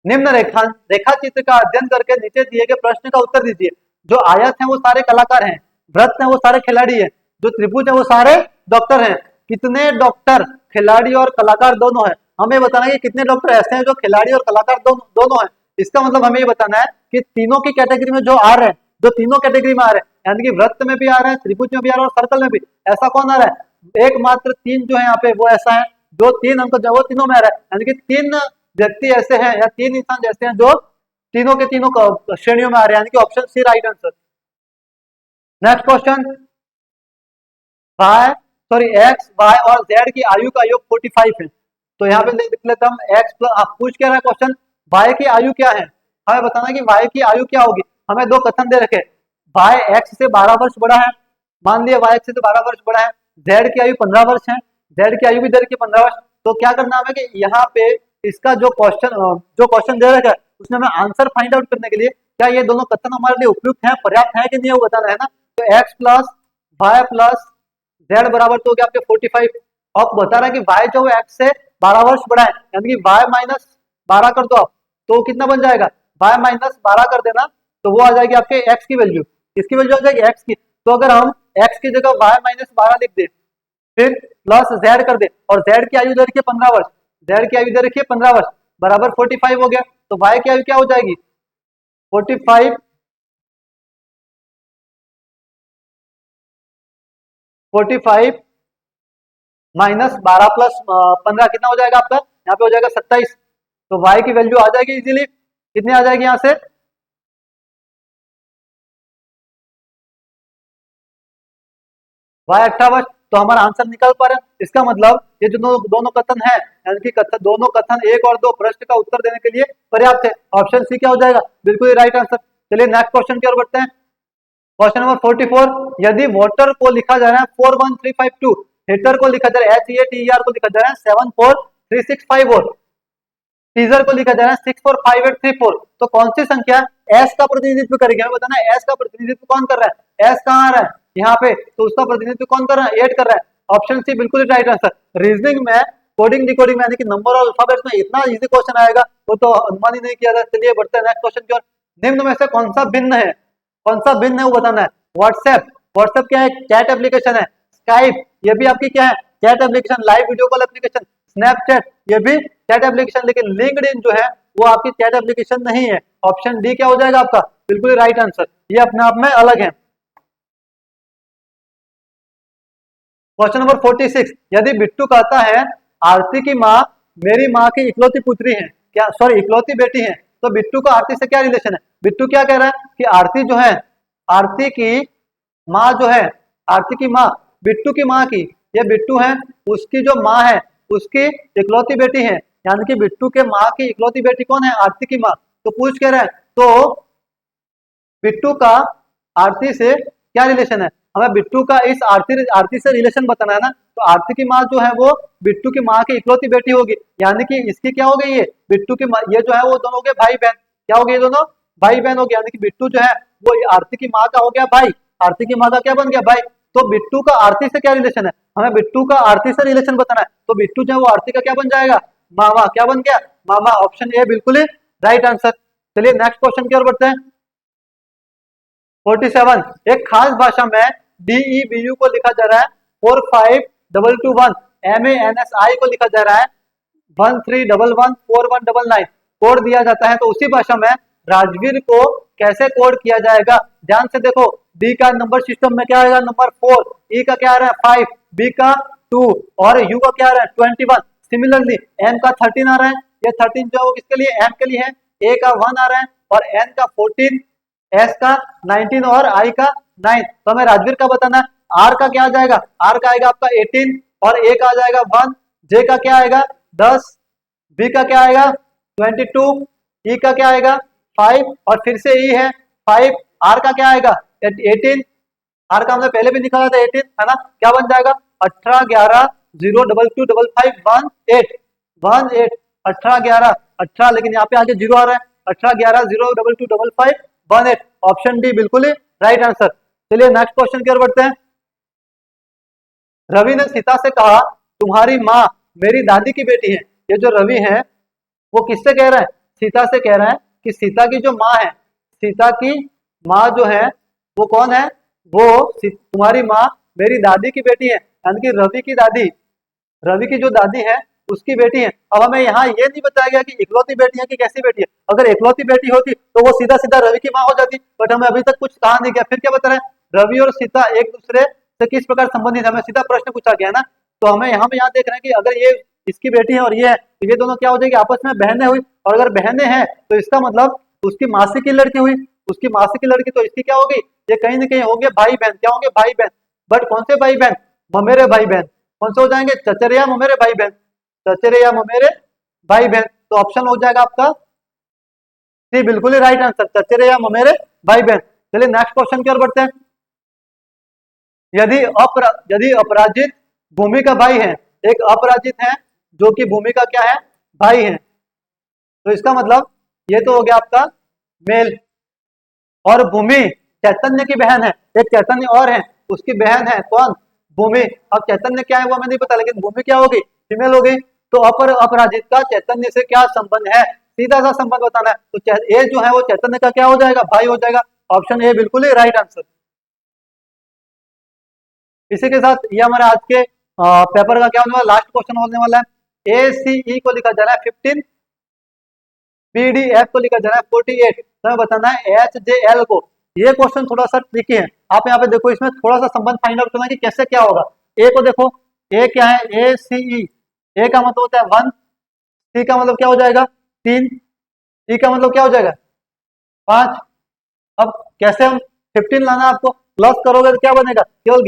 Speaker 1: निम्न रेखा चित्र का अध्ययन करके नीचे दिए गए प्रश्न का उत्तर दीजिए। जो आयत है वो सारे कलाकार हैं, वृत्त है वो सारे खिलाड़ी हैं, जो त्रिभुज है वो सारे डॉक्टर हैं। कितने डॉक्टर, खिलाड़ी और कलाकार दोनों हैं, हमें बताना है कि कितने डॉक्टर ऐसे हैं जो खिलाड़ी और कलाकार दोनों हैं। इसका मतलब हमें ये बताना है कि तीनों की कैटेगरी में जो आ रहे हैं, जो तीनों कैटेगरी में आ रहे हैं, यानी कि वृत्त में भी आ रहे हैं, त्रिभुज में भी आ रहे हैं और सर्कल में भी, ऐसा कौन आ रहा है, एकमात्र 3 जो है यहाँ पे वो ऐसा है जो 3 अंक जो वो तीनों में आ रहा है, यानी कि 3 व्यक्ति ऐसे हैं या 3 इंसान जैसे हैं जो तीनों के तीनों श्रेणियों में आ रहे हैं, यानी कि option C right answer. Next question, X Y और जेड की आयु का योग 45 है। तो यहाँ पे लिख लेते हम एक्स प्लस, आप पूछ क्या रहा है क्वेश्चन, वाई की आयु क्या है, हमें बताना कि वाई की आयु क्या होगी। हमें 2 कथन दे रखे, वाई एक्स से 12 वर्ष बड़ा है, मान लिया वाई एक्स से 12 वर्ष बड़ा है, जेड की आयु 15 वर्ष है, जेड की आयु भी दे रखी है 15 वर्ष। तो क्या करना हमें कि यहाँ पे इसका जो क्वेश्चन दे रखा है उसमें हमें आंसर फाइंड आउट करने के लिए क्या ये दोनों कथन हमारे लिए उपयुक्त है, पर्याप्त है कि नहीं, वो बताना है ना। तो X plus Y plus Z बराबर तो हो गया आपके 45। अब बता रहा है कि वाई जो है एक्स से 12 वर्ष बड़ा है, यानी कि वाई माइनस 12 कर दो आप, तो कितना बन जाएगा, वाई माइनस 12 कर देना तो वो आ जाएगी आपके एक्स की वैल्यू। किसकी वैल्यू आ जाएगी, एक्स की। तो अगर हम एक्स की जगह वाई माइनस 12 लिख दे, फिर प्लस जेड कर दे, और जेड की आयु दे रखी है 15 वर्ष, जेड की आयु दे रखी है 15 वर्ष बराबर 45 हो गया। तो वाई की आयु क्या हो जाएगी 45, 45 माइनस 12 प्लस 15 कितना हो जाएगा आपका, यहाँ पे हो जाएगा 27। तो y की वैल्यू आ जाएगी इजीली, कितनी आ जाएगी यहाँ से, y 58। तो हमारा आंसर निकल पा रहा है। इसका मतलब ये जो दोनों कथन है, यानी कि दोनों कथन 1 और 2 प्रश्न का उत्तर देने के लिए पर्याप्त है। ऑप्शन सी क्या हो जाएगा, बिल्कुल राइट आंसर। चलिए नेक्स्ट क्वेश्चन की ओर बढ़ते हैं। क्वेश्चन नंबर 44, यदि वोटर को लिखा जा रहा है 41352, हिटर को लिखा जा रहा है HEATER को लिखा जा रहा है 74365 टीजर को लिखा जा रहा है 645834, तो कौन सी संख्या एस का प्रतिनिधित्व करेगी, हमें बताना है एस का प्रतिनिधित्व कौन कर रहा है, एस कहाँ आ रहा है, यहाँ पे, तो उसका प्रतिनिधित्व कौन कर रहा है, 8 कर रहा है। ऑप्शन सी बिल्कुल राइट आंसर। रीजनिंग में कोडिंग डिकोडिंग में यानी कि नंबर और अल्फाबेट में इतना इजी क्वेश्चन आएगा वो तो अनुमान ही नहीं किया था। चलिए बढ़ते हैं नेक्स्ट क्वेश्चन की ओर। निम्न में से कौन सा भिन्न है, कौन सा भिन्न है वो बताना है। व्हाट्सएप, व्हाट्सएप क्या है, चैट एप्लीकेशन है। स्काइप ये भी आपकी क्या है, chat application, live video call application. Snapchat ये भी चैट एप्लीकेशन, लेकिन लिंक्डइन जो है वो आपकी चैट एप्लीकेशन नहीं है। ऑप्शन डी क्या हो जाएगा आपका, बिल्कुल राइट आंसर। ये अपने आप में अलग है। क्वेश्चन नंबर 46, यदि बिट्टू कहता है आरती की माँ मेरी माँ की इकलौती पुत्री है, क्या सॉरी इकलौती बेटी है, तो बिट्टू का आरती से क्या रिलेशन है। बिट्टू क्या कह रहा है कि आरती जो है, आरती की माँ जो है, आरती की माँ बिट्टू की माँ की, ये बिट्टू है उसकी जो माँ है उसकी इकलौती बेटी है, यानी कि बिट्टू के माँ की इकलौती बेटी कौन है, आरती की माँ। तो पूछ कह रहा है तो बिट्टू का आरती से क्या रिलेशन है, हमें बिट्टू का इस आरती आरती से रिलेशन बताना है ना। तो आरती की माँ जो है वो बिट्टू की माँ की इकलौती बेटी होगी, यानी कि इसकी क्या हो गई, ये बिट्टू की माँ, ये जो है वो दोनों हो गए भाई बहन। क्या हो गए, ये दोनों भाई बहन हो गए, यानी कि बिट्टू जो है वो आरती की माँ का हो गया भाई, आरती की माँ का क्या बन गया भाई। तो बिट्टू का आरती से क्या रिलेशन है, हमें बिट्टू का आरती से रिलेशन बताना है। तो बिट्टू जो है वो आरती का क्या बन जाएगा, मामा। क्या बन गया, मामा। ऑप्शन ए बिल्कुल ही राइट आंसर। चलिए नेक्स्ट क्वेश्चन की ओर बढ़ते हैं। 47, एक खास भाषा में DEBU को लिखा जा रहा है 45221, MANSI को लिखा जा रहा है 13114199 कोड दिया जाता है, तो उसी भाषा में राजवीर को कैसे कोड किया जाएगा। ध्यान से देखो, डी का नंबर सिस्टम में क्या आएगा, नंबर 4, ई का क्या आ रहा है 5, बी का 2 और यू का क्या आ रहा है 21। सिमिलरली एम का 13 आ रहा है, ये 13 जो है वो किसके लिए, एम के लिए है। ए का 1 आ रहा है और एन का 14, एस का 19 और आई का 9। तो हमें राजवीर का बताना है। आर का क्या आ जाएगा, आर का आएगा आपका 18 और ए का आ जाएगा 1, जे का क्या आएगा 10, बी का क्या आएगा 22, ई का क्या आएगा 5 और फिर से ई है 5, आर का क्या आएगा 18, आर का हमने पहले भी निकाला था 18 है ना। क्या बन जाएगा 18 11 0 22 55 1 8 1 8 18 11 18, लेकिन यहाँ पे आगे 0 आ रहा है, 18 11 0 22 55 1 8। ऑप्शन डी बिल्कुल ही राइट आंसर। चलिए नेक्स्ट क्वेश्चन की ओर बढ़ते हैं। रवि ने सीता से कहा तुम्हारी माँ मेरी दादी की बेटी है। ये जो रवि है वो किससे कह रहा है, सीता से कह रहा है कि सीता की जो माँ है, सीता की माँ जो है वो कौन है, वो तुम्हारी माँ मेरी दादी की बेटी है, यानी कि रवि की दादी, रवि की जो दादी है उसकी बेटी है। अब हमें यहाँ ये नहीं बताया गया कि इकलौती बेटी है कि कैसी बेटी है। अगर इकलौती बेटी होती तो वो सीधा सीधा रवि की माँ हो जाती, बट हमें अभी तक कुछ कहा नहीं गया। फिर क्या बता रहे हैं, रवि और सीता एक दूसरे से किस प्रकार संबंधित है, हमें सीधा प्रश्न पूछा गया ना। तो हमें यहाँ पे यहाँ देख रहे हैं कि अगर ये इसकी बेटी है और ये है तो ये दोनों क्या हो जाएगी, आपस में बहनें हुई। और अगर बहनें हैं तो इसका मतलब उसकी मासी की लड़की हुई, उसकी मासी की लड़की, तो इसकी क्या होगी, ये कहीं ना कहीं होंगे भाई बहन। क्या होंगे, भाई बहन। बट कौन से भाई बहन, ममेरे भाई बहन। कौन से हो जाएंगे, चचेरे या ममेरे भाई बहन, चचेरे या ममेरे भाई बहन। तो ऑप्शन हो जाएगा आपका सी बिल्कुल ही राइट आंसर, चचेरे या ममेरे भाई बहन। चलिए नेक्स्ट क्वेश्चन की ओर बढ़ते हैं। यदि अपराजित भूमि का भाई है, एक अपराजित है जो कि भूमि का क्या है, भाई है, तो इसका मतलब ये तो हो गया आपका मेल। और भूमि चैतन्य की बहन है, एक चैतन्य और है उसकी बहन है कौन, भूमि। अब चैतन्य क्या है वो हमें नहीं पता, लेकिन भूमि क्या होगी, फीमेल हो गई। तो अपराजित का चैतन्य से क्या संबंध है, सीधा सा संबंध बताना है। तो ए जो है वो चैतन्य का क्या हो जाएगा, भाई हो जाएगा। ऑप्शन ए बिल्कुल ही राइट आंसर। इसी के साथ ये हमारे आज के पेपर का क्या होने वाला, लास्ट क्वेश्चन होने वाला है। ACE को लिखा जा रहा है 15, PDF को लिखा जा रहा है 48। तो हमें बताना है HJL को। ये क्वेश्चन थोड़ा सा ट्रिकी है, आप यहाँ पे देखो, इसमें थोड़ा सा संबंध फाइंड आउट करना कि कैसे क्या होगा। ए को देखो, ए क्या है, ACE, ए का मतलब होता है 1, सी का मतलब क्या हो जाएगा 3, ई का मतलब क्या हो जाएगा 5। अब कैसे हम 15 लाना है आपको, प्लस करोगे तो क्या बनेगा, केवल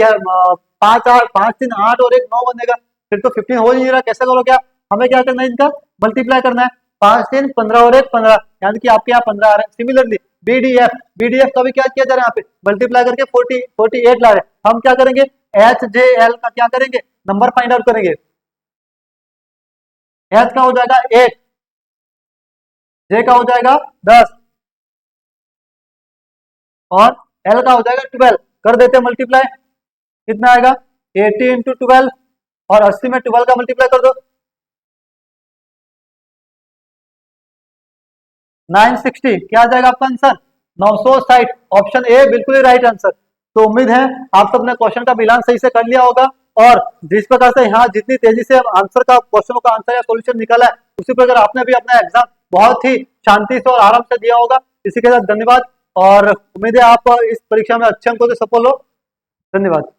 Speaker 1: 5 8 5 3 8 और 1 9 बनेगा। फिर तो 15 हो ही नहीं रहा, कैसे करोगे आप, हमें क्या करना है, इनका मल्टीप्लाई करना है। 5 3 15 और 1 15, यानी कि आपके यहाँ 15 आ रहे हैं। सिमिलरली बीडीएफ का भी क्या किया जा रहा है, यहाँ पे मल्टीप्लाई करके 48 ला रहे हैं। हम क्या करेंगे, HJL का क्या करेंगे, नंबर फाइंड आउट करेंगे। एच का हो जाएगा 8, जे का हो जाएगा 10 और एल का हो जाएगा 12। कर देते हैं मल्टीप्लाई, कितना आएगा 80 इंटू 12 और 80 में 12 का मल्टीप्लाई कर दो 960, क्या आ जाएगा आपका आंसर 960। ऑप्शन ए बिल्कुल ही राइट आंसर। तो उम्मीद है आप सबने क्वेश्चन का मिलान सही से कर लिया होगा और जिस प्रकार से यहाँ जितनी तेजी से आंसर का क्वेश्चनों का आंसर या सॉल्यूशन निकाला है उसी प्रकार आपने भी अपना एग्जाम बहुत ही शांति से और आराम से दिया होगा। इसी के साथ धन्यवाद और उम्मीद है आप इस परीक्षा में अच्छे अंकों से सफल हो। धन्यवाद।